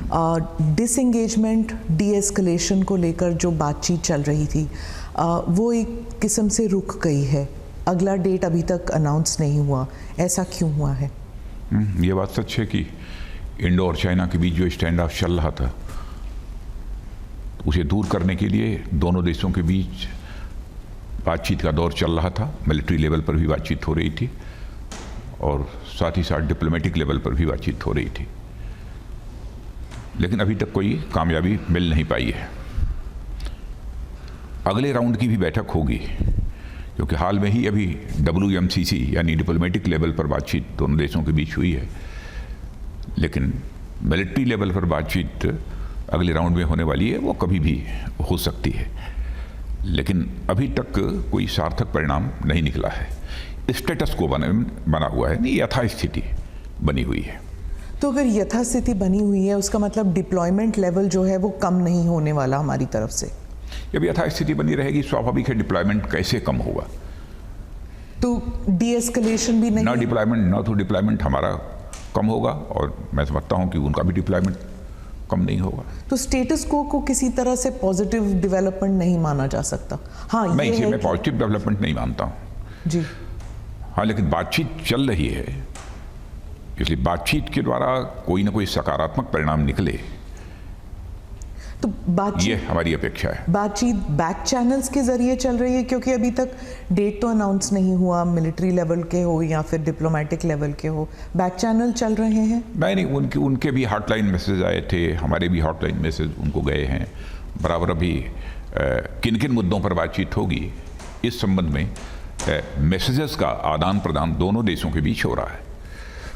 Disengagement, de-escalation को लेकर जो बातचीत चल रही थी वो एक किस्म से रुक गई है। अगला डेट अभी तक अनाउंस नहीं हुआ, ऐसा क्यों हुआ है? ये बात सच है कि इंडो और चाइना के बीच जो स्टैंड ऑफ चल रहा था उसे दूर करने के लिए दोनों देशों के बीच बातचीत का दौर चल रहा था। मिलिट्री लेवल पर भी बातचीत हो रही थी और साथ ही साथ डिप्लोमेटिक लेवल पर भी बातचीत हो रही थी, लेकिन अभी तक कोई कामयाबी मिल नहीं पाई है। अगले राउंड की भी बैठक होगी क्योंकि हाल में ही अभी WMCC यानी डिप्लोमेटिक लेवल पर बातचीत दोनों देशों के बीच हुई है, लेकिन मिलिट्री लेवल पर बातचीत अगले राउंड में होने वाली है, वो कभी भी हो सकती है, लेकिन अभी तक कोई सार्थक परिणाम नहीं निकला है। स्टेटस को बना हुआ है, नहीं यथास्थिति बनी हुई है। तो अगर यथास्थिति बनी हुई है उसका मतलब डिप्लॉयमेंट लेवल जो है वो कम नहीं होने वाला हमारी तरफ से। जब यथास्थिति बनी रहेगी स्वाभाविक है डिप्लॉयमेंट कैसे कम होगा। तो डीएस्केलेशन भी नहीं, ना डिप्लॉयमेंट ना तो डिप्लॉयमेंट हमारा कम होगा और मैं समझता हूं कि उनका भी डिप्लॉयमेंट कम नहीं होगा। तो स्टेटस को किसी तरह से पॉजिटिव डेवलपमेंट नहीं माना जा सकता। हाँ, मैं इसे मैं पॉजिटिव डेवलपमेंट नहीं मानता हूं जी। हाँ, लेकिन बातचीत चल रही है, इसलिए बातचीत के द्वारा कोई ना कोई सकारात्मक परिणाम निकले, तो बातचीत, ये हमारी अपेक्षा है। बातचीत बैक चैनल्स के जरिए चल रही है क्योंकि अभी तक डेट तो अनाउंस नहीं हुआ, मिलिट्री लेवल के हो या फिर डिप्लोमेटिक लेवल के हो, बैक चैनल चल रहे हैं। नहीं, उनके भी हॉटलाइन मैसेज आए थे, हमारे भी हॉटलाइन मैसेज उनको गए हैं। बराबर अभी किन किन मुद्दों पर बातचीत होगी इस संबंध में मैसेजेस का आदान प्रदान दोनों देशों के बीच हो रहा है।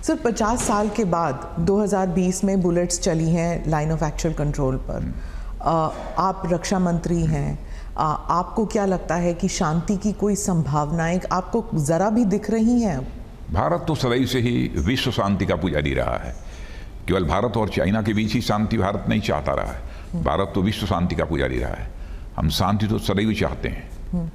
सर, 50 साल के बाद 2020 में बुलेट्स चली हैं लाइन ऑफ एक्चुअल कंट्रोल पर। आप रक्षा मंत्री हैं, आपको क्या लगता है कि शांति की कोई संभावनाएं आपको जरा भी दिख रही हैं? भारत तो सदैव से ही विश्व शांति का पुजारी रहा है। केवल भारत और चाइना के बीच ही शांति भारत नहीं चाहता रहा है, भारत तो विश्व शांति का पुजारी रहा है। हम शांति तो सदैव चाहते हैं।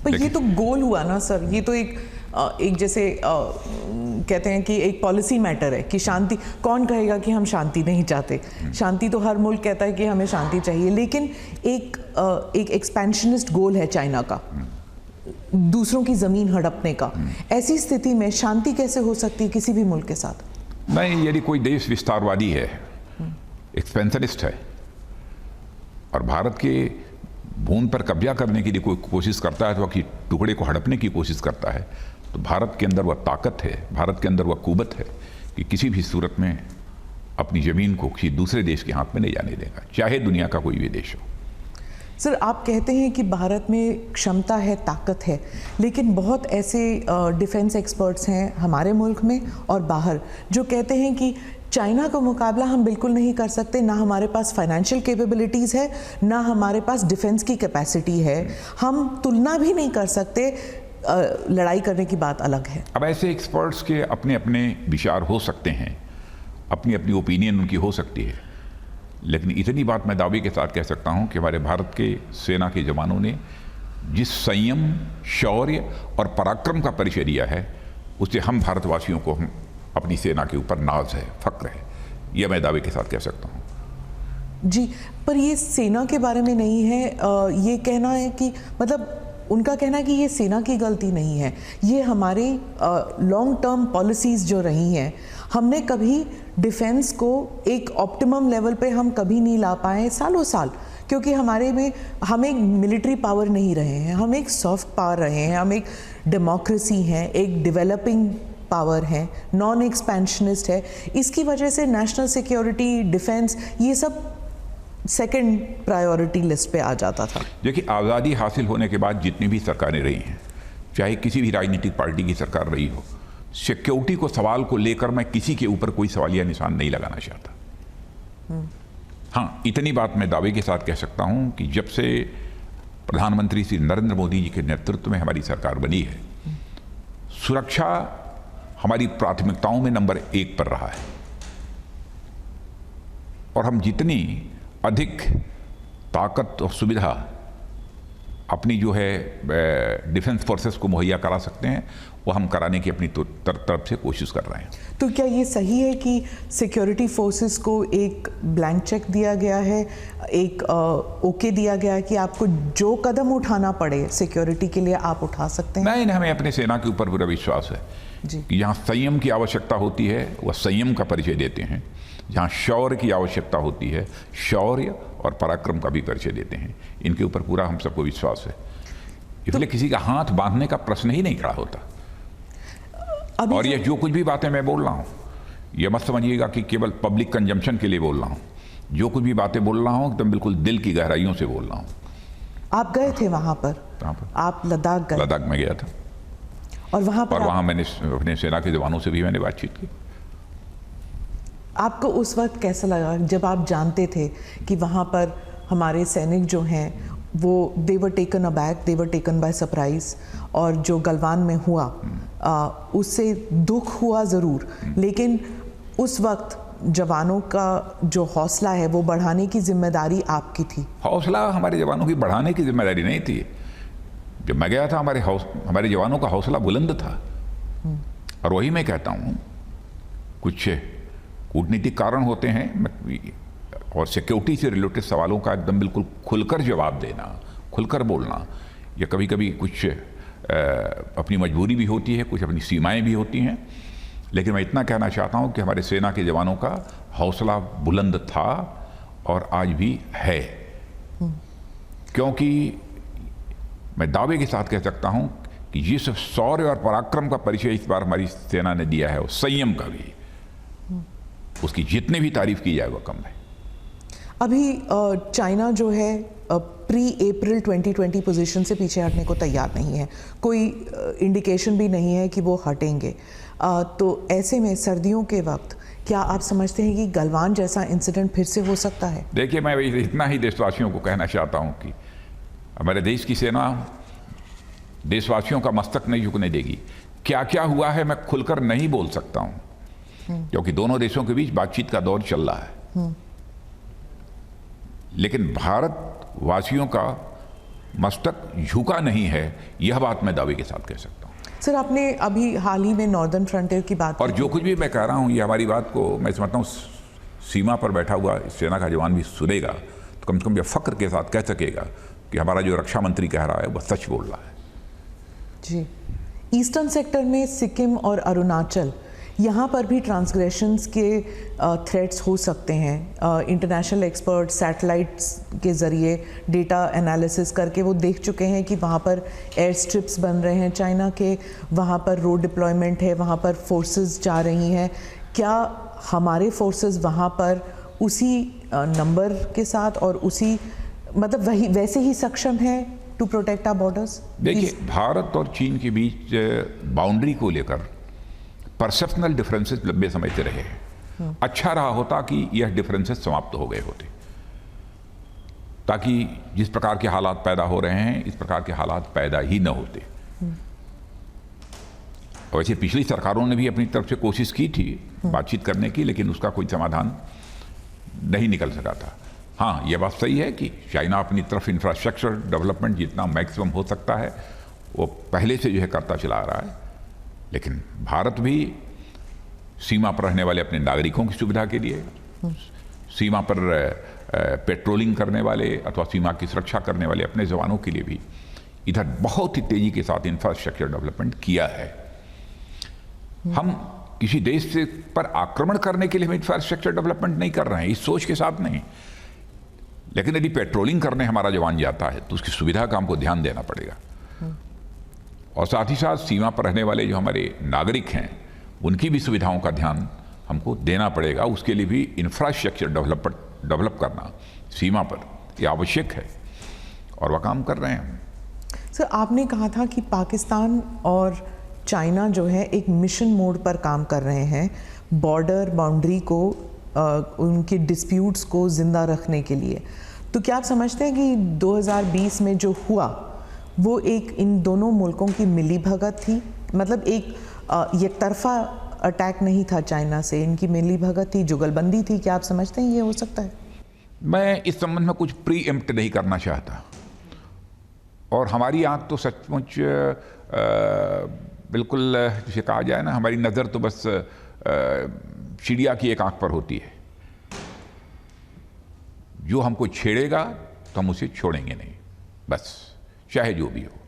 पर ये तो गोल हुआ ना सर, ये तो एक जैसे कहते हैं कि एक पॉलिसी मैटर है कि शांति, कौन कहेगा कि हम शांति नहीं चाहते? शांति तो हर मुल्क कहता है कि हमें शांति चाहिए, लेकिन एक एक्सपेंशनिस्ट गोल है चाइना का, दूसरों की जमीन हड़पने का। ऐसी स्थिति में शांति कैसे हो सकती है किसी भी मुल्क के साथ? नहीं, यदि कोई देश विस्तारवादी है, एक्सपेंशनिस्ट है और भारत के भूमि पर कब्जा करने के लिए कोई कोशिश करता है, तो कि टुकड़े को हड़पने की कोशिश करता है, तो भारत के अंदर वह ताकत है, भारत के अंदर वह कुवत है कि किसी भी सूरत में अपनी ज़मीन को किसी दूसरे देश के हाथ में नहीं जाने देगा, चाहे दुनिया का कोई भी देश हो। सर, आप कहते हैं कि भारत में क्षमता है, ताकत है, लेकिन बहुत ऐसे डिफेंस एक्सपर्ट्स हैं हमारे मुल्क में और बाहर जो कहते हैं कि चाइना का मुकाबला हम बिल्कुल नहीं कर सकते, ना हमारे पास फाइनेंशियल कैपेबिलिटीज़ है, ना हमारे पास डिफेंस की कैपेसिटी है, हम तुलना भी नहीं कर सकते, लड़ाई करने की बात अलग है। अब ऐसे एक्सपर्ट्स के अपने अपने विचार हो सकते हैं, अपनी अपनी ओपिनियन उनकी हो सकती है, लेकिन इतनी बात मैं दावे के साथ कह सकता हूं कि हमारे भारत के सेना के जवानों ने जिस संयम, शौर्य और पराक्रम का परिचय दिया है, उससे हम भारतवासियों को अपनी सेना के ऊपर नाज है, फक्र है, यह मैं दावे के साथ कह सकता हूं। जी, पर ये सेना के बारे में नहीं है, ये कहना है कि मतलब उनका कहना है कि ये सेना की गलती नहीं है, ये हमारी लॉन्ग टर्म पॉलिसीज़ जो रही हैं, हमने कभी डिफेंस को एक ऑप्टिमम लेवल पे हम कभी नहीं ला पाए सालों साल, क्योंकि हम एक मिलिट्री पावर नहीं रहे हैं, हम एक सॉफ्ट पावर रहे हैं, हम एक डेमोक्रेसी हैं, एक डेवलपिंग पावर है, नॉन एक्सपेंशनिस्ट है। इसकी वजह से नेशनल सिक्योरिटी, डिफेंस, ये सब सेकंड प्रायोरिटी लिस्ट पे आ जाता था। देखिए, आज़ादी हासिल होने के बाद जितनी भी सरकारें रही हैं, चाहे किसी भी राजनीतिक पार्टी की सरकार रही हो, सिक्योरिटी को सवाल को लेकर मैं किसी के ऊपर कोई सवालिया निशान नहीं लगाना चाहता। हाँ, इतनी बात मैं दावे के साथ कह सकता हूं कि जब से प्रधानमंत्री श्री नरेंद्र मोदी जी के नेतृत्व में हमारी सरकार बनी है, सुरक्षा हमारी प्राथमिकताओं में नंबर 1 पर रहा है और हम जितनी अधिक ताकत और सुविधा अपनी जो है डिफेंस फोर्सेस को मुहैया करा सकते हैं वो हम कराने की अपनी तरफ से कोशिश कर रहे हैं। तो क्या ये सही है कि सिक्योरिटी फोर्सेस को एक ब्लैंक चेक दिया गया है, एक ओके दिया गया है कि आपको जो कदम उठाना पड़े सिक्योरिटी के लिए आप उठा सकते हैं? नहीं, हमें अपने सेना के ऊपर पूरा विश्वास है कि यहाँ संयम की आवश्यकता होती है वह संयम का परिचय देते हैं, जहाँ शौर्य की आवश्यकता होती है शौर्य और पराक्रम का भी परिचय देते हैं। इनके ऊपर पूरा हम सबको विश्वास है, इसलिए किसी का हाथ बांधने का प्रश्न ही नहीं खड़ा होता। और ये जो कुछ भी बातें मैं बोल रहा हूँ ये मत समझिएगा कि केवल पब्लिक कंजम्पशन के लिए बोल रहा हूँ। जो कुछ भी बातें बोल रहा हूँ एकदम बिल्कुल दिल की गहराइयों से बोल रहा हूँ। आप गए थे वहाँ पर? आप लद्दाख गए? लद्दाख में गया था और वहाँ पर वहाँ मैंने अपने सेना के जवानों से भी मैंने बातचीत की। आपको उस वक्त कैसा लगा जब आप जानते थे कि वहाँ पर हमारे सैनिक जो हैं वो they were taken aback, they were taken by surprise, और जो गलवान में हुआ उससे दुख हुआ ज़रूर, लेकिन उस वक्त जवानों का जो हौसला है वो बढ़ाने की जिम्मेदारी आपकी थी? हौसला हमारे जवानों की बढ़ाने की जिम्मेदारी नहीं थी। जब मैं गया था हमारे जवानों का हौसला बुलंद था। और वही मैं कहता हूँ कुछ कूटनीतिक कारण होते हैं और सिक्योरिटी से रिलेटेड सवालों का एकदम बिल्कुल खुलकर जवाब देना, खुलकर बोलना, या कभी कभी कुछ अपनी मजबूरी भी होती है, कुछ अपनी सीमाएं भी होती हैं। लेकिन मैं इतना कहना चाहता हूं कि हमारे सेना के जवानों का हौसला बुलंद था और आज भी है, क्योंकि मैं दावे के साथ कह सकता हूं कि जिस शौर्य और पराक्रम का परिचय इस बार हमारी सेना ने दिया है और संयम का भी, उसकी जितनी भी तारीफ की जाए वह कम है। अभी चाइना जो है प्री अप्रैल 2020 पोजीशन से पीछे हटने को तैयार नहीं है, कोई इंडिकेशन भी नहीं है कि वो हटेंगे। तो ऐसे में सर्दियों के वक्त क्या आप समझते हैं कि गलवान जैसा इंसिडेंट फिर से हो सकता है? देखिए, मैं इतना ही देशवासियों को कहना चाहता हूं कि हमारे देश की सेना देशवासियों का मस्तक नहीं झुकने देगी। क्या क्या हुआ है मैं खुलकर नहीं बोल सकता हूं, क्योंकि दोनों देशों के बीच बातचीत का दौर चल रहा है। लेकिन भारत वासियों का मस्तक झुका नहीं है, यह बात मैं दावे के साथ कह सकता हूं। सर, आपने अभी हाल ही में नॉर्दर्न फ्रंटियर की बात और जो कुछ भी मैं कह रहा हूं ये हमारी बात को मैं समझता हूं सीमा पर बैठा हुआ सेना का जवान भी सुनेगा तो कम से कम यह फख्र के साथ कह सकेगा कि हमारा जो रक्षा मंत्री कह रहा है वह सच बोल रहा है। जी, ईस्टर्न सेक्टर में सिक्किम और अरुणाचल, यहाँ पर भी ट्रांसग्रेशंस के थ्रेट्स हो सकते हैं। इंटरनेशनल एक्सपर्ट सैटेलाइट्स के ज़रिए डेटा एनालिसिस करके वो देख चुके हैं कि वहाँ पर एयर स्ट्रिप्स बन रहे हैं चाइना के, वहाँ पर रोड डिप्लॉयमेंट है, वहाँ पर फोर्सेस जा रही हैं। क्या हमारे फोर्सेस वहाँ पर उसी नंबर के साथ और उसी मतलब वैसे ही सक्षम है टू प्रोटेक्ट आवर बॉर्डर्स? देखिए, भारत और चीन के बीच बाउंड्री को लेकर परसेप्शनल डिफरेंसेस लंबे समय से रहे हैं। अच्छा रहा होता कि यह डिफरेंसेस समाप्त हो गए होते, ताकि जिस प्रकार के हालात पैदा हो रहे हैं इस प्रकार के हालात पैदा ही न होते। वैसे पिछली सरकारों ने भी अपनी तरफ से कोशिश की थी बातचीत करने की, लेकिन उसका कोई समाधान नहीं निकल सका था। हाँ, यह बात सही है कि चाइना अपनी तरफ इंफ्रास्ट्रक्चर डेवलपमेंट जितना मैक्सिमम हो सकता है वो पहले से जो है करता चला आ रहा है, लेकिन भारत भी सीमा पर रहने वाले अपने नागरिकों की सुविधा के लिए, सीमा पर पेट्रोलिंग करने वाले अथवा सीमा की सुरक्षा करने वाले अपने जवानों के लिए भी इधर बहुत ही तेजी के साथ इंफ्रास्ट्रक्चर डेवलपमेंट किया है। हम किसी देश से पर आक्रमण करने के लिए हम इंफ्रास्ट्रक्चर डेवलपमेंट नहीं कर रहे हैं, इस सोच के साथ नहीं, लेकिन यदि पेट्रोलिंग करने हमारा जवान जाता है तो उसकी सुविधा का हमको ध्यान देना पड़ेगा। और साथ ही साथ सीमा पर रहने वाले जो हमारे नागरिक हैं उनकी भी सुविधाओं का ध्यान हमको देना पड़ेगा। उसके लिए भी इंफ्रास्ट्रक्चर डेवलप करना सीमा पर ये आवश्यक है और वह काम कर रहे हैं। सर, आपने कहा था कि पाकिस्तान और चाइना जो है एक मिशन मोड पर काम कर रहे हैं बॉर्डर बाउंड्री को उनके डिस्प्यूट्स को ज़िंदा रखने के लिए। तो क्या आप समझते हैं कि 2020 में जो हुआ वो एक इन दोनों मुल्कों की मिलीभगत थी? मतलब एक तरफा अटैक नहीं था चाइना से, इनकी मिलीभगत थी, जुगलबंदी थी। क्या आप समझते हैं ये हो सकता है? मैं इस संबंध में कुछ प्री एम्प्ट नहीं करना चाहता और हमारी आंख तो सचमुच बिल्कुल जिसे कहा जाए ना, हमारी नज़र तो बस चिड़िया की एक आंख पर होती है। जो हमको छेड़ेगा तो हम उसे छोड़ेंगे नहीं, बस चाहे जो भी हो।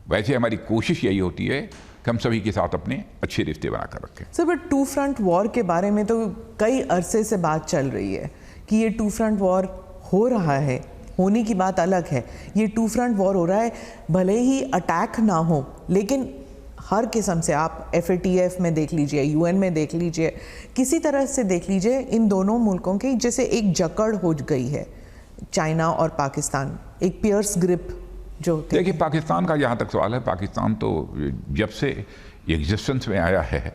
वैसे हमारी कोशिश यही होती है कि हम सभी के साथ अपने अच्छे रिश्ते बनाकर रखें। Sir, but two front war के बारे में तो कई अरसे से बात चल रही है कि ये टू फ्रंट वॉर हो रहा है, होने की बात अलग है। ये टू फ्रंट वॉर हो रहा है, भले ही अटैक ना हो, लेकिन हर किस्म से आप FATF में देख लीजिए, UN में देख लीजिए, किसी तरह से देख लीजिए, इन दोनों मुल्कों की जैसे एक जकड़ हो गई है, चाइना और पाकिस्तान, एक पियर्स ग्रिप जो। देखिए, पाकिस्तान का जहाँ तक सवाल है, पाकिस्तान तो जब से एग्जिस्टेंस में आया है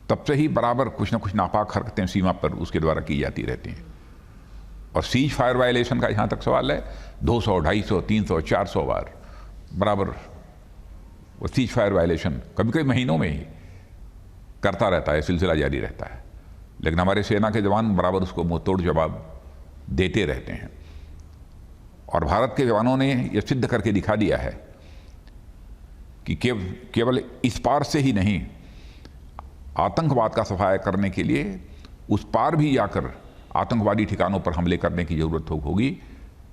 तब से ही बराबर कुछ ना कुछ नापाक हरकतें सीमा पर उसके द्वारा की जाती रहती हैं। और सीज फायर वायलेशन का जहाँ तक सवाल है, 200, 250, 300, 400 बार बराबर वो सीज फायर वायलेशन कभी कभी महीनों में ही करता रहता है, सिलसिला जारी रहता है। लेकिन हमारे सेना के जवान बराबर उसको मुंह तोड़ जवाब देते रहते हैं। और भारत के जवानों ने यह सिद्ध करके दिखा दिया है कि केवल इस पार से ही नहीं, आतंकवाद का सफाया करने के लिए उस पार भी जाकर आतंकवादी ठिकानों पर हमले करने की ज़रूरत होगी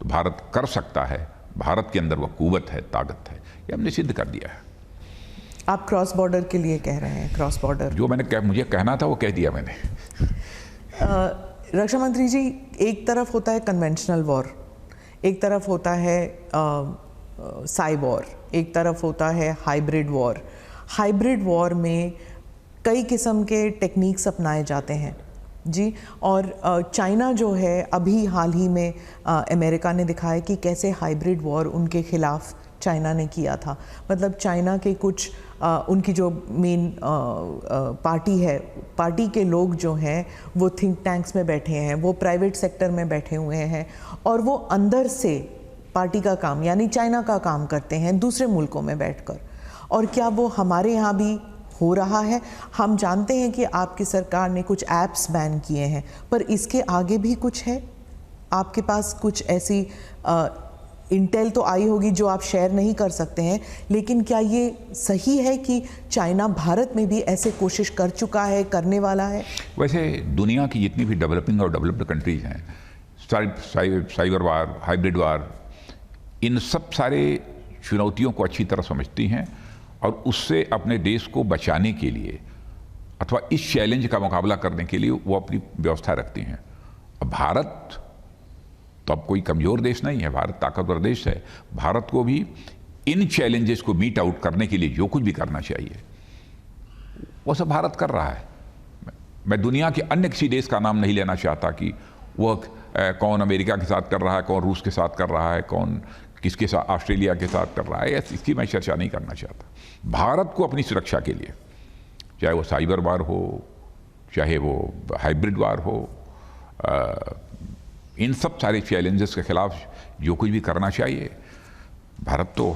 तो भारत कर सकता है। भारत के अंदर वह कुव्वत है, ताकत है, ये हमने सिद्ध कर दिया है। आप क्रॉस बॉर्डर के लिए कह रहे हैं, क्रॉस बॉर्डर जो मुझे कहना था वो कह दिया मैंने। रक्षा मंत्री जी, एक तरफ होता है कन्वेंशनल वॉर, एक तरफ होता है साइबर, एक तरफ होता है हाइब्रिड वॉर। हाइब्रिड वॉर में कई किस्म के टेक्निक्स अपनाए जाते हैं जी। और चाइना जो है, अभी हाल ही में अमेरिका ने दिखाया कि कैसे हाइब्रिड वॉर उनके खिलाफ चाइना ने किया था। मतलब चाइना के कुछ उनकी जो मेन पार्टी है, पार्टी के लोग जो हैं वो थिंक टैंक्स में बैठे हैं, वो प्राइवेट सेक्टर में बैठे हुए हैं और वो अंदर से पार्टी का काम यानी चाइना का काम करते हैं दूसरे मुल्कों में बैठकर। और क्या वो हमारे यहाँ भी हो रहा है? हम जानते हैं कि आपकी सरकार ने कुछ ऐप्स बैन किए हैं, पर इसके आगे भी कुछ है? आपके पास कुछ ऐसी इंटेल तो आई होगी जो आप शेयर नहीं कर सकते हैं, लेकिन क्या ये सही है कि चाइना भारत में भी ऐसे कोशिश कर चुका है, करने वाला है? वैसे दुनिया की जितनी भी डेवलपिंग और डेवलप्ड कंट्रीज हैं, साइबर वार, हाइब्रिड वार, इन सब सारे चुनौतियों को अच्छी तरह समझती हैं और उससे अपने देश को बचाने के लिए अथवा इस चैलेंज का मुकाबला करने के लिए वो अपनी व्यवस्था रखती हैं। अब भारत तो अब कोई कमज़ोर देश नहीं है, भारत ताकतवर देश है। भारत को भी इन चैलेंजेस को मीट आउट करने के लिए जो कुछ भी करना चाहिए वो सब भारत कर रहा है। मैं दुनिया के अन्य किसी देश का नाम नहीं लेना चाहता कि वह कौन अमेरिका के साथ कर रहा है, कौन रूस के साथ कर रहा है, कौन किसके साथ ऑस्ट्रेलिया के साथ कर रहा है, इसकी मैं चर्चा नहीं करना चाहता। भारत को अपनी सुरक्षा के लिए, चाहे वो साइबर वार हो, चाहे वो हाइब्रिड वार हो, इन सब सारे चैलेंजेस के खिलाफ जो कुछ भी करना चाहिए भारत तो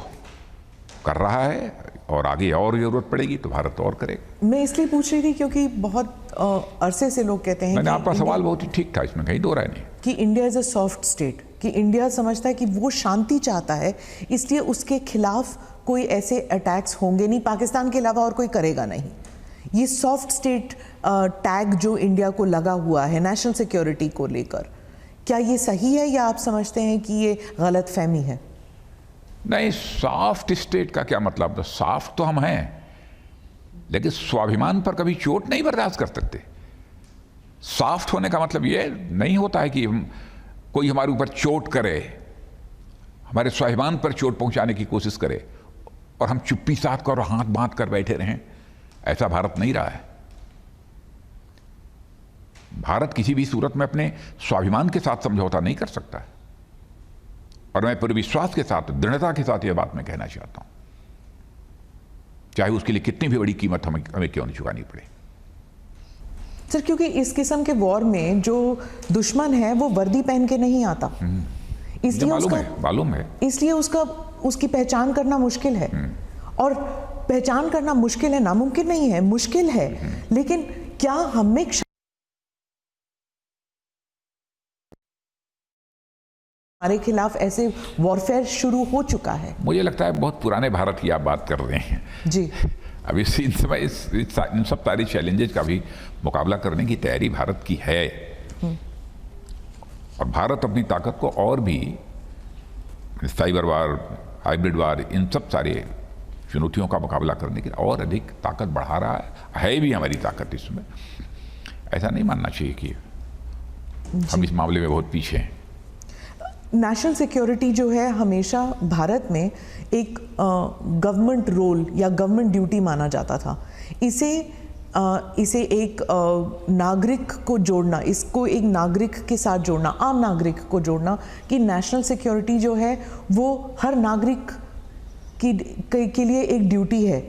कर रहा है और आगे और ज़रूरत पड़ेगी तो भारत और करेगा। मैं इसलिए पूछ रही थी क्योंकि बहुत अरसे से लोग कहते हैं, मैंने आपका सवाल बहुत ही ठीक था, इसमें कहीं दो राय नहीं, कि India is a soft state, कि इंडिया समझता है कि वो शांति चाहता है, इसलिए उसके खिलाफ कोई ऐसे अटैक्स होंगे नहीं, पाकिस्तान के अलावा और कोई करेगा नहीं। ये सॉफ्ट स्टेट टैग जो इंडिया को लगा हुआ है नेशनल सिक्योरिटी को लेकर, क्या ये सही है या आप समझते हैं कि ये गलत फहमी है? नहीं, सॉफ्ट स्टेट का क्या मतलब? तो सॉफ्ट तो हम हैं, लेकिन स्वाभिमान पर कभी चोट नहीं बर्दाश्त कर सकते। सॉफ्ट होने का मतलब ये नहीं होता है कि कोई हमारे ऊपर चोट करे, हमारे स्वाभिमान पर चोट पहुंचाने की कोशिश करे और हम चुप्पी साध कर और हाथ बांध कर बैठे रहें। ऐसा भारत नहीं रहा है। भारत किसी भी सूरत में अपने स्वाभिमान के साथ समझौता नहीं कर सकता है और मैं पूरे विश्वास के साथ, दृढ़ता के साथ यह बात मैं कहना चाहता हूं, चाहे उसके लिए कितनी भी बड़ी कीमत हमें क्यों नहीं चुकानी पड़े। सर, क्योंकि इस किस्म के वॉर में जो दुश्मन है वो वर्दी पहन के नहीं आता, इसलिए मालूम है, इसलिए उसकी पहचान करना मुश्किल है। और पहचान करना मुश्किल है, नामुमकिन नहीं है, मुश्किल है, लेकिन क्या हम में हमारे खिलाफ ऐसे वॉरफेयर शुरू हो चुका है। मुझे लगता है बहुत पुराने भारत की आप बात कर रहे हैं जी। अभी इन समय इन सब सारे चैलेंजेस का भी मुकाबला करने की तैयारी भारत की है, और भारत अपनी ताकत को और भी साइबर वार, हाइब्रिड वार, इन सब सारे चुनौतियों का मुकाबला करने की और अधिक ताकत बढ़ा रहा है भी हमारी ताकत इसमें। ऐसा नहीं मानना चाहिए कि हम इस मामले में बहुत पीछे हैं। नेशनल सिक्योरिटी जो है हमेशा भारत में एक गवर्नमेंट रोल या गवर्नमेंट ड्यूटी माना जाता था। इसे एक नागरिक को जोड़ना, इसको एक नागरिक के साथ जोड़ना, आम नागरिक को जोड़ना कि नेशनल सिक्योरिटी जो है वो हर नागरिक के लिए एक ड्यूटी है,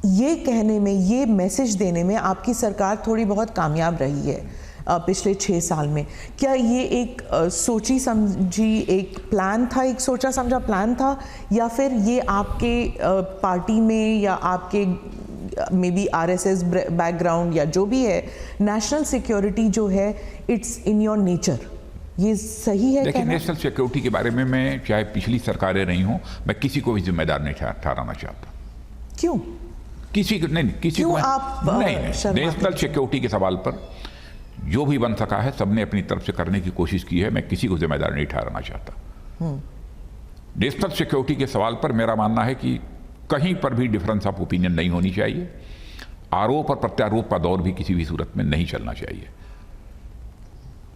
ये कहने में, ये मैसेज देने में आपकी सरकार थोड़ी बहुत कामयाब रही है पिछले 6 साल में। क्या ये एक सोची समझी एक प्लान था, एक सोचा समझा प्लान था, या फिर ये आपके पार्टी में या आपके मे बी आरएसएस बैकग्राउंड या जो भी है, नेशनल सिक्योरिटी जो है इट्स इन योर नेचर, ये सही है? देखिए, नेशनल सिक्योरिटी के बारे में मैं चाहे पिछली सरकारें रही हूं, मैं किसी को भी जिम्मेदार नहीं ठहराना चाहता। क्यों? किसी को नहीं, किसी को आप नहीं। नेशनल सिक्योरिटी के सवाल पर जो भी बन सका है सबने अपनी तरफ से करने की कोशिश की है, मैं किसी को जिम्मेदार नहीं ठहराना चाहता। नेशनल सिक्योरिटी के सवाल पर मेरा मानना है कि कहीं पर भी डिफरेंस ऑफ ओपिनियन नहीं होनी चाहिए, आरोप और प्रत्यारोप का दौर भी किसी भी सूरत में नहीं चलना चाहिए।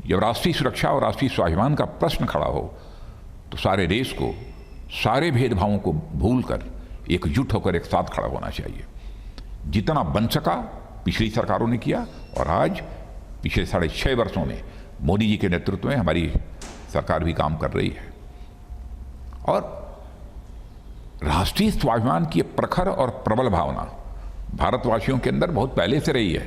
जब राष्ट्रीय सुरक्षा और राष्ट्रीय स्वाभिमान का प्रश्न खड़ा हो तो सारे देश को सारे भेदभावों को भूलकर एकजुट होकर एक साथ खड़ा होना चाहिए। जितना बन सका पिछली सरकारों ने किया, और आज पिछले 6.5 वर्षों में मोदी जी के नेतृत्व में हमारी सरकार भी काम कर रही है। और राष्ट्रीय स्वाभिमान की प्रखर और प्रबल भावना भारतवासियों के अंदर बहुत पहले से रही है।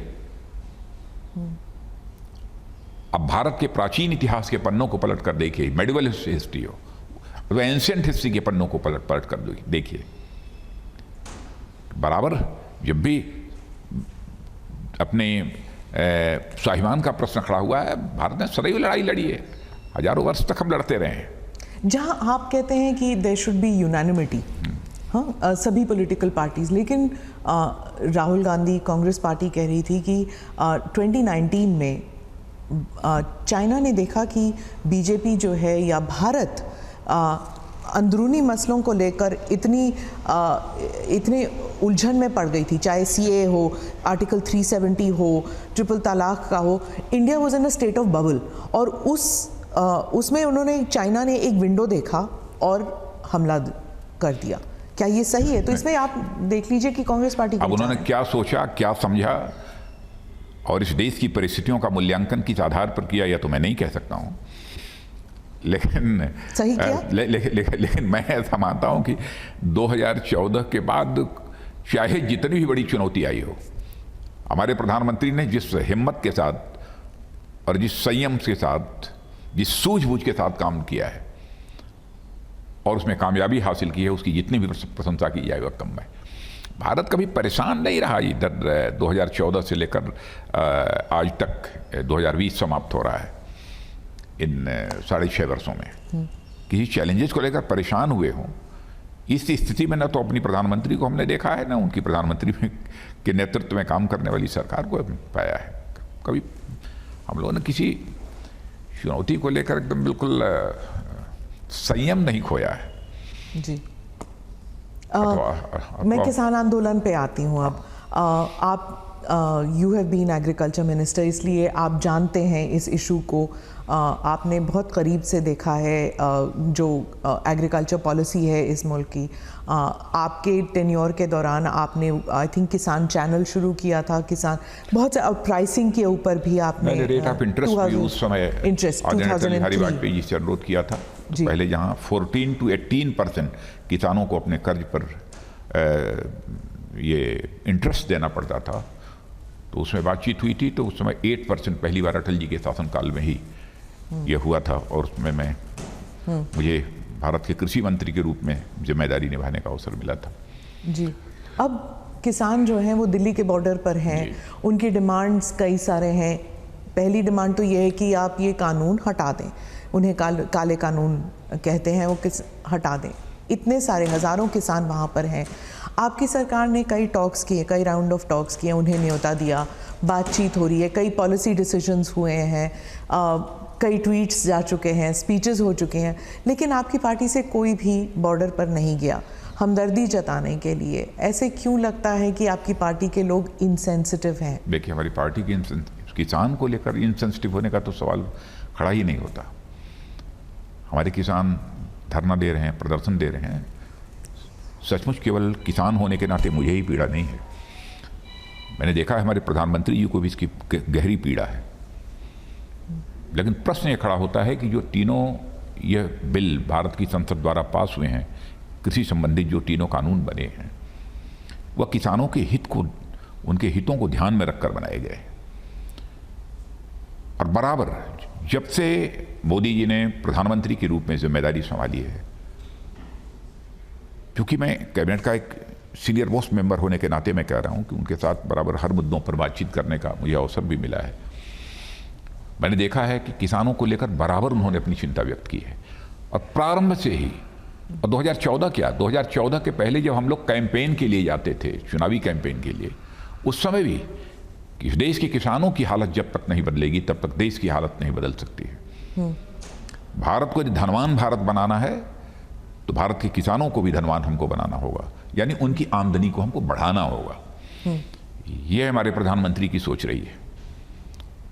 अब भारत के प्राचीन इतिहास के पन्नों को पलट कर देखिए, मेडिवल हिस्ट्री हो, तो एंशिएंट हिस्ट्री के पन्नों को पलट कर देखिए, बराबर जब भी अपने स्वाभिमान का प्रश्न खड़ा हुआ है, भारत ने सदैव लड़ाई लड़ी है, हजारों वर्ष तक हम लड़ते रहे हैं। जहां आप कहते हैं कि देयर शुड बी यूनानिमिटी, हाँ, सभी पॉलिटिकल पार्टीज, लेकिन राहुल गांधी कांग्रेस पार्टी कह रही थी कि 2019 में चाइना ने देखा कि बीजेपी जो है या भारत अंदरूनी मसलों को लेकर इतने उलझन में पड़ गई थी, चाहे सीए हो, आर्टिकल 370 हो, ट्रिपल तलाक का हो। India was in a state of bubble, और उसमें उन्होंने, चाइना ने एक विंडो देखा और हमला कर दिया। क्या ये सही है? तो इसमें आप देख लीजिए कि कांग्रेस पार्टी अब उन्होंने क्या सोचा, क्या समझा और इस देश की परिस्थितियों का मूल्यांकन किस आधार पर किया, यह तो मैं नहीं कह सकता हूं, लेकिन सही किया? लेकिन मैं ऐसा मानता हूं कि 2014 के बाद चाहे जितनी भी बड़ी चुनौती आई हो, हमारे प्रधानमंत्री ने जिस हिम्मत के साथ और जिस संयम के साथ, जिस सूझबूझ के साथ काम किया है और उसमें कामयाबी हासिल की है, उसकी जितनी भी प्रशंसा की जाए वह कम है। भारत कभी परेशान नहीं रहा इधर 2014 से लेकर आज तक 2020 समाप्त हो रहा है, इन 6.5 वर्षों में किसी चैलेंजेस को लेकर परेशान हुए हों। इस स्थिति में न तो अपनी प्रधानमंत्री को हमने देखा है, न उनकी प्रधानमंत्री के नेतृत्व में काम करने वाली सरकार को पाया है। कभी हम लोगों ने किसी चुनौती को लेकर एकदम बिल्कुल संयम नहीं खोया है। जी। मैं किसान आंदोलन पे आती हूँ अब। आप you have been agriculture minister, इसलिए आप जानते हैं इस इशू को, आपने बहुत करीब से देखा है जो एग्रीकल्चर पॉलिसी है इस मुल्क की। आपके टेन्योर के दौरान आपने आई थिंक किसान चैनल शुरू किया था, किसान बहुत प्राइसिंग के ऊपर भी आपने रेट ऑफ इंटरेस्ट भी उस समय बिहारी वाजपेयी जी से अनुरोध किया था। तो पहले जहाँ 14 to 18% किसानों को अपने कर्ज पर ये इंटरेस्ट देना पड़ता था, तो उसमें बातचीत हुई थी। तो उस समय 8% पहली बार अटल जी के शासनकाल में ही ये हुआ था, और उसमें मुझे भारत के कृषि मंत्री के रूप में जिम्मेदारी निभाने का अवसर मिला था। जी। अब किसान जो हैं वो दिल्ली के बॉर्डर पर हैं, उनकी डिमांड्स कई सारे हैं, पहली डिमांड तो ये है कि आप ये कानून हटा दें, उन्हें काले कानून कहते हैं, वो हटा दें। इतने सारे हज़ारों किसान वहाँ पर हैं। आपकी सरकार ने कई टॉक्स किए, कई राउंड ऑफ टॉक्स किए, उन्हें न्योता दिया, बातचीत हो रही है, कई पॉलिसी डिसीजंस हुए हैं, कई ट्वीट्स जा चुके हैं, स्पीचेस हो चुके हैं, लेकिन आपकी पार्टी से कोई भी बॉर्डर पर नहीं गया हमदर्दी जताने के लिए। ऐसे क्यों लगता है कि आपकी पार्टी के लोग इनसेंसिटिव हैं? देखिए, हमारी पार्टी की किसान को लेकर इनसेंसिटिव होने का तो सवाल खड़ा ही नहीं होता। हमारे किसान धरना दे रहे हैं, प्रदर्शन दे रहे हैं, सचमुच केवल किसान होने के नाते मुझे ही पीड़ा नहीं है। मैंने देखा है हमारे प्रधानमंत्री जी को भी इसकी गहरी पीड़ा है। लेकिन प्रश्न ये खड़ा होता है कि जो तीनों ये बिल भारत की संसद द्वारा पास हुए हैं, कृषि संबंधित जो तीनों कानून बने हैं, वह किसानों के हित को, उनके हितों को ध्यान में रखकर बनाए गए। और बराबर जब से मोदी जी ने प्रधानमंत्री के रूप में जिम्मेदारी संभाली है, क्योंकि मैं कैबिनेट का एक सीनियर मोस्ट मेंबर होने के नाते मैं कह रहा हूं कि उनके साथ बराबर हर मुद्दों पर बातचीत करने का मुझे अवसर भी मिला है। मैंने देखा है कि किसानों को लेकर बराबर उन्होंने अपनी चिंता व्यक्त की है। और प्रारंभ से ही, और 2014 क्या, 2014 के पहले जब हम लोग कैंपेन के लिए जाते थे, चुनावी कैंपेन के लिए, उस समय भी कि देश के किसानों की हालत जब तक नहीं बदलेगी तब तक देश की हालत नहीं बदल सकती है। भारत को धनवान भारत बनाना है तो भारत के किसानों को भी धनवान हमको बनाना होगा, यानी उनकी आमदनी को हमको बढ़ाना होगा। यह हमारे प्रधानमंत्री की सोच रही है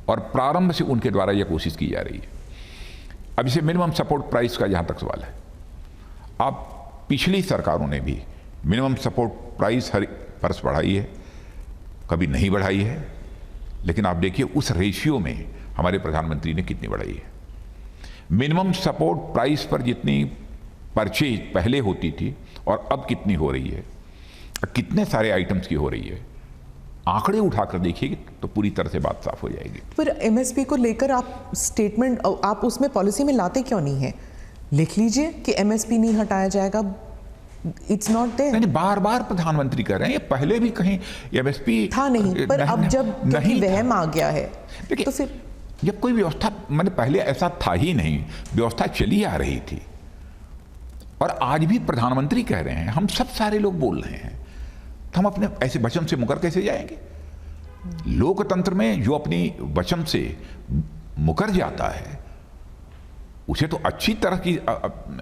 और प्रारंभ से उनके द्वारा यह कोशिश की जा रही है। अब इसे मिनिमम सपोर्ट प्राइस का जहां तक सवाल है, आप पिछली सरकारों ने भी मिनिमम सपोर्ट प्राइस हर वर्ष बढ़ाई है, कभी नहीं बढ़ाई है, लेकिन आप देखिए उस रेशियो में हमारे प्रधानमंत्री ने कितनी बढ़ाई है। मिनिमम सपोर्ट प्राइस पर जितनी परचेज पहले होती थी और अब कितनी हो रही है, कितने सारे आइटम्स की हो रही है, आंकड़े उठाकर देखिए तो पूरी तरह से बात साफ हो जाएगी। पर एमएसपी को लेकर आप स्टेटमेंट, आप उसमें पॉलिसी में लाते क्यों नहीं है? लिख लीजिए कि एमएसपी नहीं हटाया जाएगा, इट्स नॉट देयर। नहीं, बार बार प्रधानमंत्री कह रहे हैं, ये पहले भी कहीं एमएसपी था नहीं, पर अब जब नहीं वहम आ गया है तो फिर जब कोई व्यवस्था, मैंने पहले ऐसा था ही नहीं, व्यवस्था चली आ रही थी और आज भी प्रधानमंत्री कह रहे हैं, हम सब सारे लोग बोल रहे हैं, तो हम अपने ऐसे वचन से मुकर कैसे जाएंगे? लोकतंत्र में जो अपनी वचन से मुकर जाता है उसे तो अच्छी तरह की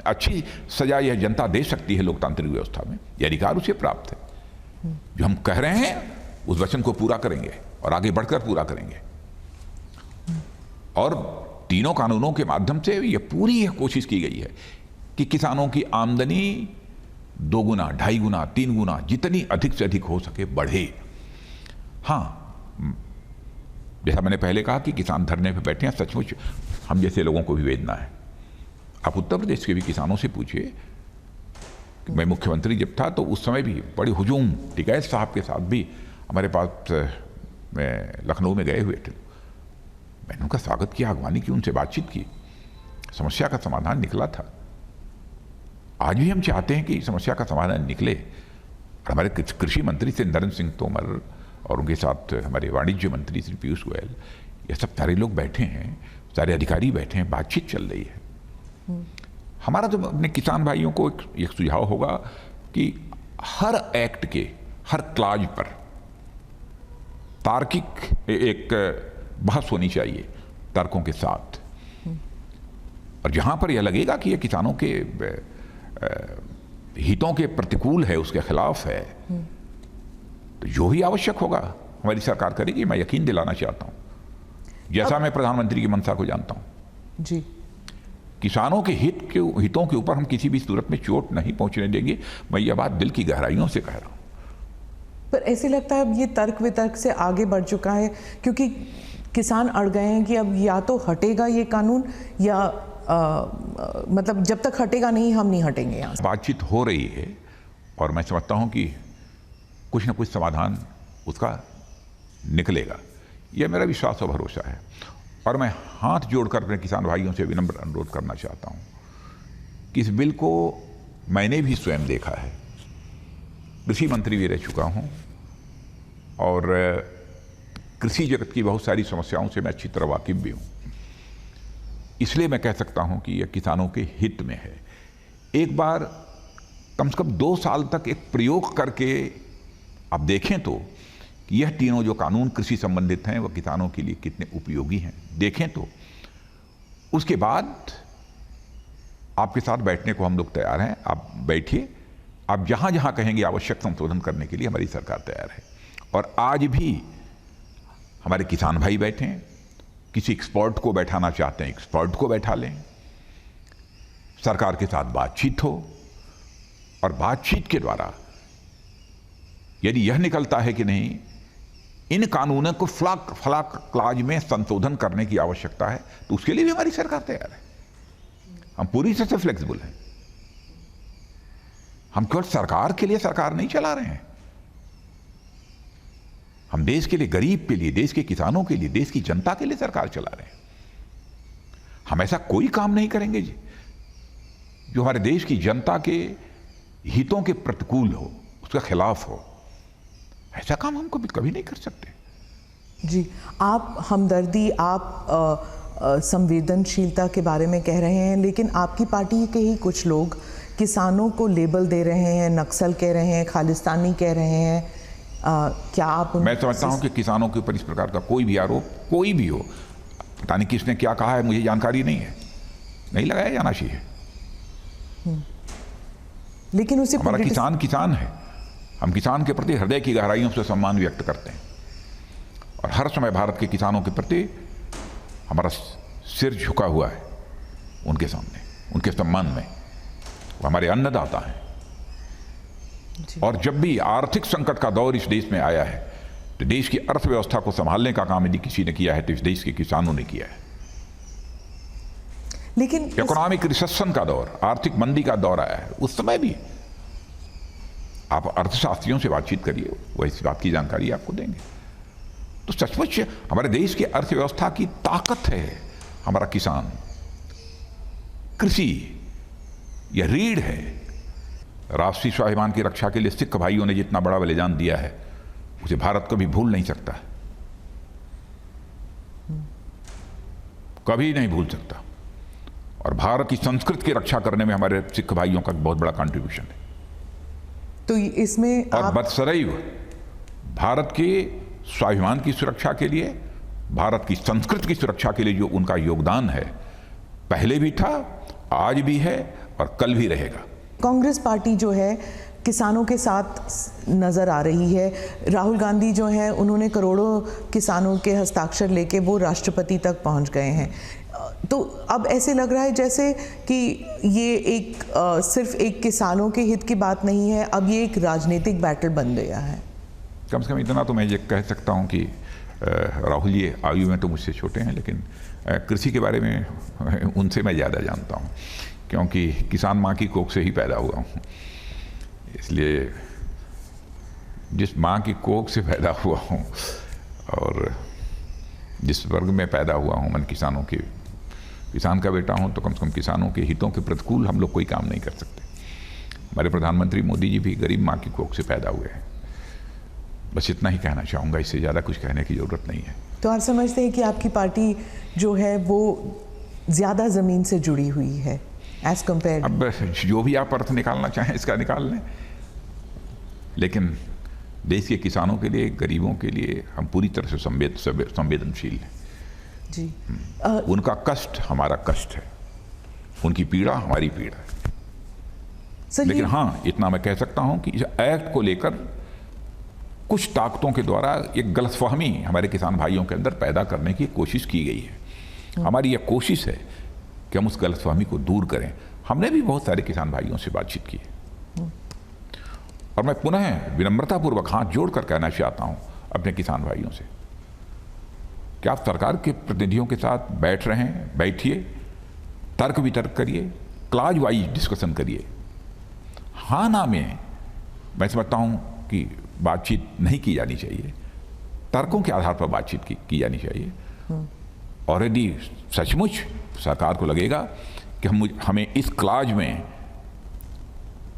अच्छी सजा यह जनता दे सकती है। लोकतांत्रिक व्यवस्था में यह अधिकार उसे प्राप्त है। जो हम कह रहे हैं उस वचन को पूरा करेंगे और आगे बढ़कर पूरा करेंगे। और तीनों कानूनों के माध्यम से यह पूरी कोशिश की गई है कि किसानों की आमदनी 2 गुना, 2.5 गुना, 3 गुना, जितनी अधिक से अधिक हो सके बढ़े। हाँ, जैसा मैंने पहले कहा कि किसान धरने पे बैठे हैं, सचमुच हम जैसे लोगों को भी वेदना है। आप उत्तर प्रदेश के भी किसानों से पूछिए कि मैं मुख्यमंत्री जब था तो उस समय भी बड़े हुजूम, टिकैत साहब के साथ भी हमारे पास मैं लखनऊ में गए हुए थे। मैंने उनका स्वागत किया, अगवानी की, उनसे बातचीत की, समस्या का समाधान निकला था। आज भी हम चाहते हैं कि समस्या का समाधान निकले। और हमारे कृषि मंत्री से नरेंद्र सिंह तोमर और उनके साथ हमारे वाणिज्य मंत्री श्री पीयूष गोयल, ये सब सारे लोग बैठे हैं, सारे अधिकारी बैठे हैं, बातचीत चल रही है। हमारा तो अपने किसान भाइयों को एक सुझाव होगा कि हर एक्ट के हर क्लाज पर तार्किक एक बहस होनी चाहिए, तर्कों के साथ। और जहां पर यह लगेगा कि यह किसानों के हितों के प्रतिकूल है, उसके खिलाफ है, तो जो भी आवश्यक होगा हमारी सरकार करेगी। मैं यकीन दिलाना चाहता हूं, जैसा मैं प्रधानमंत्री की मंशा को जानता हूं जी, किसानों के हितों के ऊपर हम किसी भी सूरत में चोट नहीं पहुंचने देंगे। मैं यह बात दिल की गहराइयों से कह रहा हूं। पर ऐसे लगता है अब ये तर्क वितर्क से आगे बढ़ चुका है, क्योंकि किसान अड़ गए हैं कि अब या तो हटेगा ये कानून या मतलब जब तक हटेगा नहीं हम नहीं हटेंगे। यहाँ बातचीत हो रही है और मैं समझता हूं कि कुछ ना कुछ समाधान उसका निकलेगा, यह मेरा विश्वास और भरोसा है। और मैं हाथ जोड़कर अपने किसान भाइयों से विनम्र अनुरोध करना चाहता हूं कि इस बिल को मैंने भी स्वयं देखा है, कृषि मंत्री भी रह चुका हूं और कृषि जगत की बहुत सारी समस्याओं से मैं अच्छी तरह वाकिफ भी हूँ। इसलिए मैं कह सकता हूँ कि यह किसानों के हित में है। एक बार कम से कम 2 साल तक एक प्रयोग करके आप देखें तो कि यह तीनों जो कानून कृषि संबंधित हैं वह किसानों के लिए कितने उपयोगी हैं, देखें तो उसके बाद आपके साथ बैठने को हम लोग तैयार हैं। आप बैठिए, आप जहाँ जहाँ कहेंगे आवश्यक संशोधन करने के लिए हमारी सरकार तैयार है। और आज भी हमारे किसान भाई बैठे हैं, किसी एक्सपर्ट को बैठाना चाहते हैं एक्सपर्ट को बैठा लें, सरकार के साथ बातचीत हो और बातचीत के द्वारा यदि यह निकलता है कि नहीं इन कानूनों को फला क्लाज में संशोधन करने की आवश्यकता है, तो उसके लिए भी हमारी सरकार तैयार है। हम पूरी तरह से फ्लेक्सिबल हैं। हम केवल सरकार के लिए सरकार नहीं चला रहे हैं, हम देश के लिए, गरीब के लिए, देश के किसानों के लिए, देश की जनता के लिए सरकार चला रहे हैं। हम ऐसा कोई काम नहीं करेंगे जो हमारे देश की जनता के हितों के प्रतिकूल हो, उसके खिलाफ हो। ऐसा काम हम कभी नहीं कर सकते। जी, आप हमदर्दी, आप संवेदनशीलता के बारे में कह रहे हैं, लेकिन आपकी पार्टी के ही कुछ लोग किसानों को लेबल दे रहे हैं, नक्सल कह रहे हैं, खालिस्तानी कह रहे हैं। क्या आप मैं समझता हूं कि किसानों के ऊपर इस प्रकार का कोई भी आरोप कोई भी हो, पता नहीं किसने क्या कहा है, मुझे जानकारी नहीं है, नहीं लगाया जाना चाहिए। लेकिन उसे हमारा किसान किसान है, हम किसान के प्रति हृदय की गहराइयों से सम्मान व्यक्त करते हैं और हर समय भारत के किसानों के प्रति हमारा सिर झुका हुआ है उनके सामने, उनके सम्मान में। वो हमारे अन्नदाता हैं। और जब भी आर्थिक संकट का दौर इस देश में आया है तो देश की अर्थव्यवस्था को संभालने का काम यदि किसी ने किया है तो इस देश के किसानों ने किया है। लेकिन इकोनॉमिक रिसेशन का दौर, आर्थिक मंदी का दौर आया है, उस समय भी आप अर्थशास्त्रियों से बातचीत करिए, वो इस बात की जानकारी आपको देंगे। तो सचमुच हमारे देश की अर्थव्यवस्था की ताकत है हमारा किसान, कृषि, यह रीढ़ है। राष्ट्रीय स्वाभिमान की रक्षा के लिए सिख भाइयों ने जितना बड़ा बलिदान दिया है उसे भारत कभी भूल नहीं सकता, कभी नहीं भूल सकता। और भारत की संस्कृति की रक्षा करने में हमारे सिख भाइयों का बहुत बड़ा कंट्रीब्यूशन है। तो इसमें और बदसदैव भारत के स्वाभिमान की सुरक्षा के लिए, भारत की संस्कृति की सुरक्षा के लिए जो उनका योगदान है, पहले भी था, आज भी है और कल भी रहेगा। कांग्रेस पार्टी जो है किसानों के साथ नज़र आ रही है। राहुल गांधी जो है उन्होंने करोड़ों किसानों के हस्ताक्षर लेके वो राष्ट्रपति तक पहुंच गए हैं। तो अब ऐसे लग रहा है जैसे कि ये एक सिर्फ एक किसानों के हित की बात नहीं है, अब ये एक राजनीतिक बैटल बन गया है। कम से कम इतना तो मैं ये कह सकता हूँ कि राहुल जी आयु में तो मुझसे छोटे हैं, लेकिन कृषि के बारे में उनसे मैं ज़्यादा जानता हूँ, क्योंकि किसान माँ की कोख से ही पैदा हुआ हूँ। इसलिए जिस माँ की कोख से पैदा हुआ हूँ और जिस वर्ग में पैदा हुआ हूँ, मैं किसान का बेटा हूँ, तो कम से कम किसानों के हितों के प्रतिकूल हम लोग कोई काम नहीं कर सकते। हमारे प्रधानमंत्री मोदी जी भी गरीब माँ की कोख से पैदा हुए हैं। बस इतना ही कहना चाहूँगा, इससे ज़्यादा कुछ कहने की ज़रूरत नहीं है। तो आप समझते हैं कि आपकी पार्टी जो है वो ज़्यादा ज़मीन से जुड़ी हुई है एज कम्पेयर? अब जो भी आप अर्थ निकालना चाहें इसका निकाल लें, लेकिन देश के किसानों के लिए, गरीबों के लिए हम पूरी तरह से संवेदनशील हैं जी। उनका कष्ट हमारा कष्ट है, उनकी पीड़ा हमारी पीड़ा है। लेकिन हाँ, इतना मैं कह सकता हूँ कि इस एक्ट को लेकर कुछ ताकतों के द्वारा एक गलतफहमी हमारे किसान भाइयों के अंदर पैदा करने की कोशिश की गई है। हमारी यह कोशिश है कि हम उस गलतफहमी को दूर करें। हमने भी बहुत सारे किसान भाइयों से बातचीत की है और मैं पुनः विनम्रतापूर्वक हाथ जोड़कर कहना चाहता हूं अपने किसान भाइयों से कि आप सरकार के प्रतिनिधियों के साथ बैठ रहे हैं, बैठिए, तर्क वितर्क करिए, क्लाज वाइज डिस्कशन करिए। हाँ ना में मैं समझता हूं कि बातचीत नहीं की जानी चाहिए, तर्कों के आधार पर बातचीत की जानी चाहिए। और यदि सचमुच सरकार को लगेगा कि हमें इस क्लाज में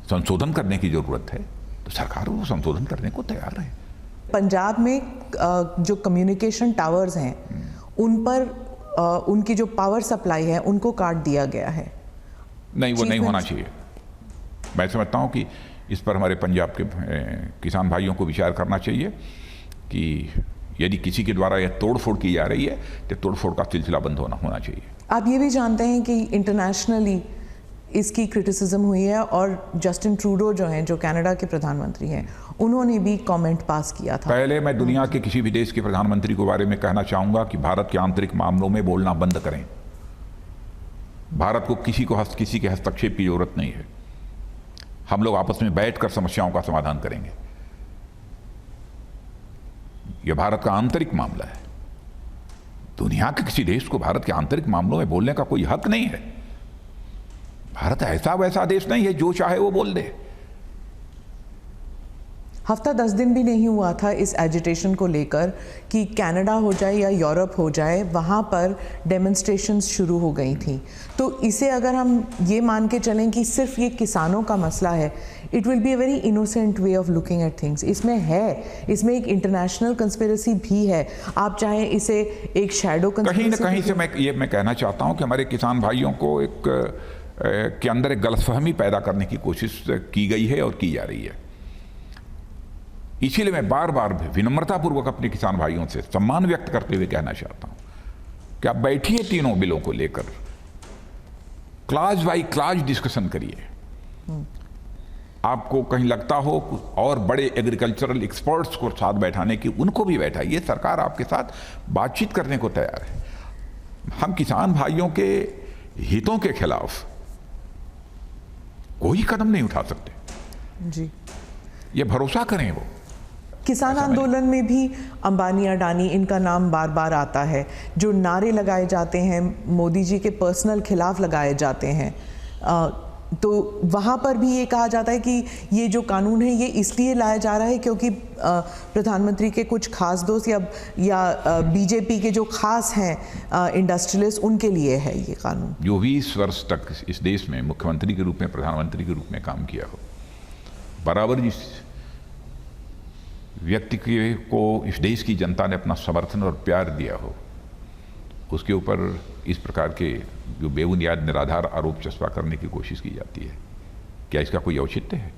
संशोधन करने की ज़रूरत है तो सरकार वो संशोधन करने को तैयार है। पंजाब में जो कम्युनिकेशन टावर्स हैं उन पर उनकी जो पावर सप्लाई है उनको काट दिया गया है। नहीं, वो नहीं होना चाहिए। मैं समझता हूँ कि इस पर हमारे पंजाब के किसान भाइयों को विचार करना चाहिए कि यदि किसी के द्वारा यह तोड़फोड़ की जा रही है तो तोड़फोड़ का सिलसिला बंद होना चाहिए। आप ये भी जानते हैं कि इंटरनेशनली इसकी क्रिटिसिज्म हुई है और जस्टिन ट्रूडो जो हैं, जो कनाडा के प्रधानमंत्री हैं, उन्होंने भी कमेंट पास किया था। पहले मैं दुनिया के किसी भी देश के प्रधानमंत्री के बारे में कहना चाहूँगा कि भारत के आंतरिक मामलों में बोलना बंद करें। भारत को किसी के हस्तक्षेप की जरूरत नहीं है। हम लोग आपस में बैठकर समस्याओं का समाधान करेंगे। यह भारत का आंतरिक मामला है। दुनिया के किसी देश को भारत के आंतरिक मामलों में बोलने का कोई हक नहीं है। भारत ऐसा वैसा देश नहीं है जो चाहे वो बोल दे। हफ्ता 10 दिन भी नहीं हुआ था इस एजिटेशन को लेकर कि कनाडा हो जाए या यूरोप हो जाए, वहाँ पर डेमोन्स्ट्रेशंस शुरू हो गई थी। तो इसे अगर हम ये मान के चलें कि सिर्फ ये किसानों का मसला है, it will be a very innocent way of looking at things. इसमें एक इंटरनेशनल कंस्पिरेसी भी है। आप चाहे इसे एक शैडो कहीं ना कहीं से मैं कहना चाहता हूँ कि हमारे किसान भाइयों को के अंदर एक गलतफहमी पैदा करने की कोशिश की गई है और की जा रही है। इसीलिए मैं बार बार विनम्रतापूर्वक अपने किसान भाइयों से सम्मान व्यक्त करते हुए कहना चाहता हूं कि आप बैठिए, तीनों बिलों को लेकर क्लाज बाई क्लाज डिस्कशन करिए। आपको कहीं लगता हो और बड़े एग्रीकल्चरल एक्सपर्ट्स को साथ बैठाने की, उनको भी बैठाइए। सरकार आपके साथ बातचीत करने को तैयार है। हम किसान भाइयों के हितों के खिलाफ कोई कदम नहीं उठा सकते जी। ये भरोसा करें। वो किसान आंदोलन में भी अंबानी, अडानी, इनका नाम बार बार आता है। जो नारे लगाए जाते हैं मोदी जी के पर्सनल खिलाफ लगाए जाते हैं, तो वहाँ पर भी ये कहा जाता है कि ये जो कानून है ये इसलिए लाया जा रहा है क्योंकि प्रधानमंत्री के कुछ खास दोस्त या बीजेपी के जो खास हैं इंडस्ट्रियलिस्ट, उनके लिए है ये कानून। जो 20 वर्ष तक इस देश में मुख्यमंत्री के रूप में, प्रधानमंत्री के रूप में काम किया हो, बराबर जिस व्यक्ति को इस देश की जनता ने अपना समर्थन और प्यार दिया हो, उसके ऊपर इस प्रकार के जो बेबुनियाद निराधार आरोप चस्पा करने की कोशिश की जाती है, क्या इसका कोई औचित्य है?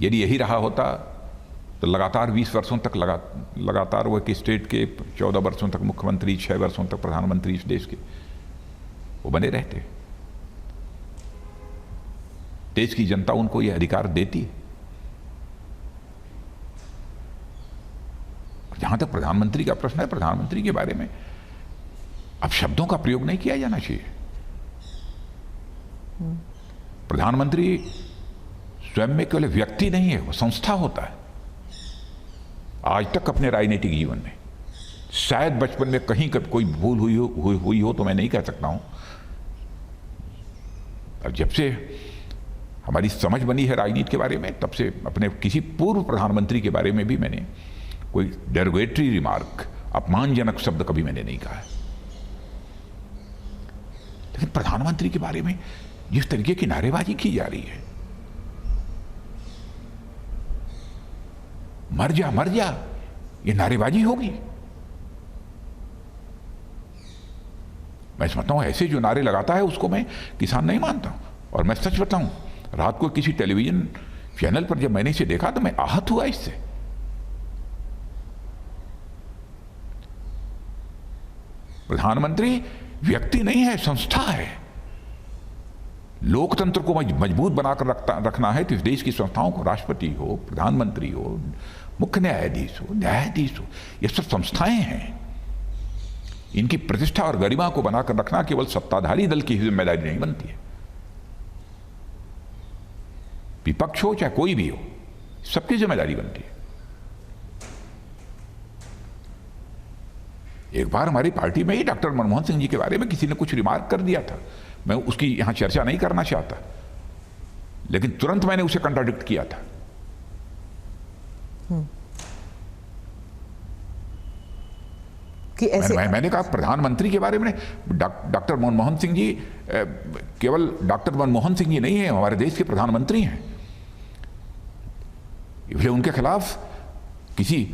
यदि यही रहा होता तो लगातार 20 वर्षों तक लगातार वो एक स्टेट के 14 वर्षों तक मुख्यमंत्री, 6 वर्षों तक प्रधानमंत्री इस देश के वो बने रहते। देश की जनता उनको ये अधिकार देती है। जहां तक प्रधानमंत्री का प्रश्न है, प्रधानमंत्री के बारे में अब शब्दों का प्रयोग नहीं किया जाना चाहिए। प्रधानमंत्री स्वयं में केवल व्यक्ति नहीं है, वो संस्था होता है। आज तक अपने राजनीतिक जीवन में शायद बचपन में कहीं कभी कोई भूल हुई हो तो मैं नहीं कह सकता हूं, और जब से हमारी समझ बनी है राजनीति के बारे में, तब से अपने किसी पूर्व प्रधानमंत्री के बारे में भी मैंने कोई डेरोगेटरी रिमार्क, अपमानजनक शब्द कभी मैंने नहीं कहा है। लेकिन प्रधानमंत्री के बारे में जिस तरीके की नारेबाजी की जा रही है, मर जा, ये नारेबाजी होगी। मैं समझता हूं ऐसे जो नारे लगाता है उसको मैं किसान नहीं मानता हूं। और मैं सच बताऊं, रात को किसी टेलीविजन चैनल पर जब मैंने इसे देखा तो मैं आहत हुआ इससे। प्रधानमंत्री व्यक्ति नहीं है, संस्था है। लोकतंत्र को मजबूत बनाकर रखना है तो इस देश की संस्थाओं को, राष्ट्रपति हो, प्रधानमंत्री हो, मुख्य न्यायाधीश हो, ये सब संस्थाएं हैं। इनकी प्रतिष्ठा और गरिमा को बनाकर रखना केवल सत्ताधारी दल की जिम्मेदारी नहीं बनती है। विपक्ष हो चाहे कोई भी हो, सबकी जिम्मेदारी बनती है। एक बार हमारी पार्टी में ही डॉक्टर मनमोहन सिंह जी के बारे में किसी ने कुछ रिमार्क कर दिया था। मैं उसकी यहां चर्चा नहीं करना चाहता, लेकिन तुरंत मैंने उसे कंट्राडिक्ट किया था। कि ऐसे मैंने कहा प्रधानमंत्री के बारे में डॉक्टर मनमोहन सिंह जी, केवल डॉक्टर मनमोहन सिंह जी नहीं है, हमारे देश के प्रधानमंत्री हैं। इसलिए उनके खिलाफ किसी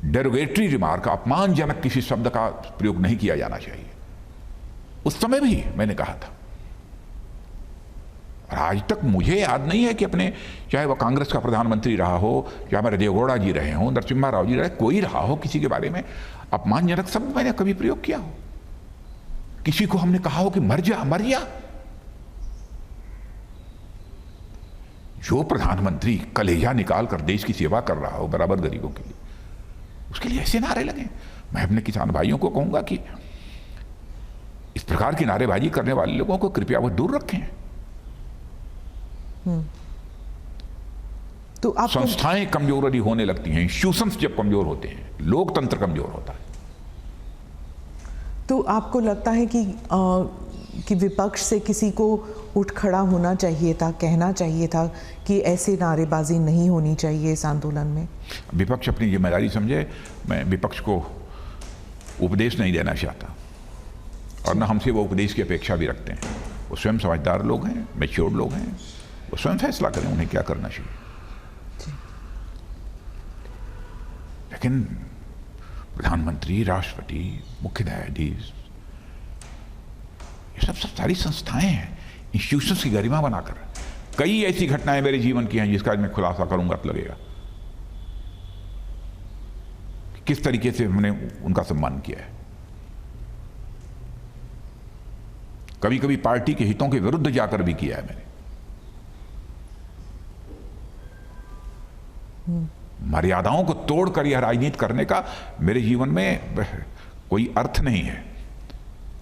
डेरोगेटरी रिमार्क, अपमानजनक किसी शब्द का प्रयोग नहीं किया जाना चाहिए। उस समय भी मैंने कहा था, और आज तक मुझे याद नहीं है कि अपने, चाहे वह कांग्रेस का प्रधानमंत्री रहा हो, या हमारे देवगौड़ा जी रहे हों, नरसिम्हा राव जी रहे, कोई रहा हो, किसी के बारे में अपमानजनक शब्द मैंने कभी प्रयोग किया हो? किसी को हमने कहा हो कि मर जा, मर जा? जो प्रधानमंत्री कलेजा निकाल कर देश की सेवा कर रहा हो बराबर गरीबों के लिए, उसके लिए ऐसे नारे लगे। मैं अपने किसान भाइयों को कहूंगा कि इस प्रकार की नारेबाजी करने वाले लोगों को कृपया वो दूर रखें। तो संस्थाएं कमजोर होने लगती हैं, इंस्टीट्यूशंस जब कमजोर होते हैं, लोकतंत्र कमजोर होता है। तो आपको लगता है कि विपक्ष से किसी को उठ खड़ा होना चाहिए था, कहना चाहिए था कि ऐसे नारेबाजी नहीं होनी चाहिए इस आंदोलन में? विपक्ष अपनी जिम्मेदारी समझे। मैं विपक्ष को उपदेश नहीं देना चाहता, और न हमसे वो उपदेश की अपेक्षा भी रखते हैं। वो स्वयं समझदार लोग हैं, मैच्योर लोग हैं, वो स्वयं फैसला करें उन्हें क्या करना चाहिए। लेकिन प्रधानमंत्री, राष्ट्रपति, मुख्य न्यायाधीश, ये सब सारी संस्थाएं हैं, इंस्टीट्यूशंस की गरिमा बनाकर। कई ऐसी घटनाएं मेरे जीवन की हैं जिसका मैं खुलासा करूंगा तो लगेगा कि किस तरीके से हमने उनका सम्मान किया है। कभी कभी पार्टी के हितों के विरुद्ध जाकर भी किया है मैंने। मर्यादाओं को तोड़कर यह राजनीति करने का मेरे जीवन में कोई अर्थ नहीं है।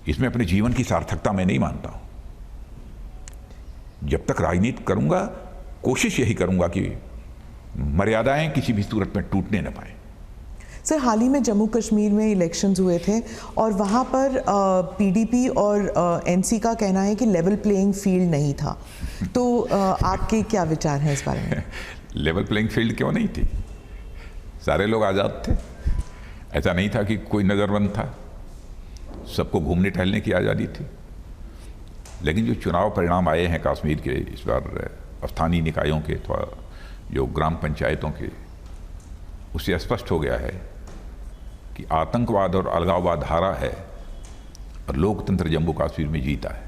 इसमें अपने जीवन की सार्थकता मैं नहीं मानता हूं। जब तक राजनीति करूंगा, कोशिश यही करूंगा कि मर्यादाएं किसी भी सूरत में टूटने न पाए। सर, हाल ही में जम्मू कश्मीर में इलेक्शंस हुए थे और वहाँ पर पीडीपी और एनसी का कहना है कि लेवल प्लेइंग फील्ड नहीं था। तो आपके क्या विचार हैं इस बारे में? लेवल प्लेइंग फील्ड क्यों नहीं थी? सारे लोग आज़ाद थे। ऐसा नहीं था कि कोई नज़रबंद था, सबको घूमने टहलने की आज़ादी थी। लेकिन जो चुनाव परिणाम आए हैं कश्मीर के इस बार, स्थानीय निकायों के अथवा जो ग्राम पंचायतों के, उससे स्पष्ट हो गया है कि आतंकवाद और अलगाववाद हारा है और लोकतंत्र जम्मू कश्मीर में जीता है।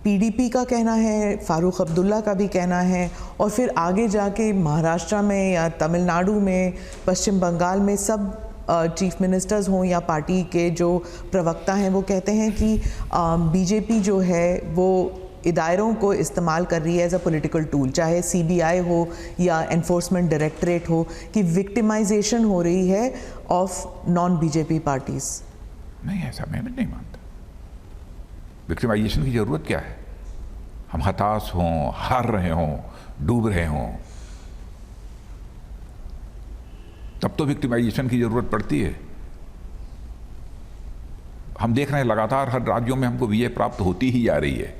पीडीपी का कहना है, फारूक अब्दुल्ला का भी कहना है, और फिर आगे जाके महाराष्ट्र में या तमिलनाडु में, पश्चिम बंगाल में सब चीफ मिनिस्टर्स हों या पार्टी के जो प्रवक्ता हैं वो कहते हैं कि बीजेपी जो है वो इदारों को इस्तेमाल कर रही है एज अ पॉलिटिकल टूल, चाहे सीबीआई हो या एनफोर्समेंट डायरेक्टरेट हो, कि विक्टिमाइजेशन हो रही है ऑफ नॉन बीजेपी पार्टीज। नहीं, ऐसा मैं नहीं मानता। विक्टिमाइजेशन की जरूरत क्या है? हम हताश हों, हार रहे हों, डूब रहे हों, तब तो विक्टिमाइजेशन की जरूरत पड़ती है। हम देख रहे हैं लगातार हर राज्यों में हमको विजय प्राप्त होती ही जा रही है,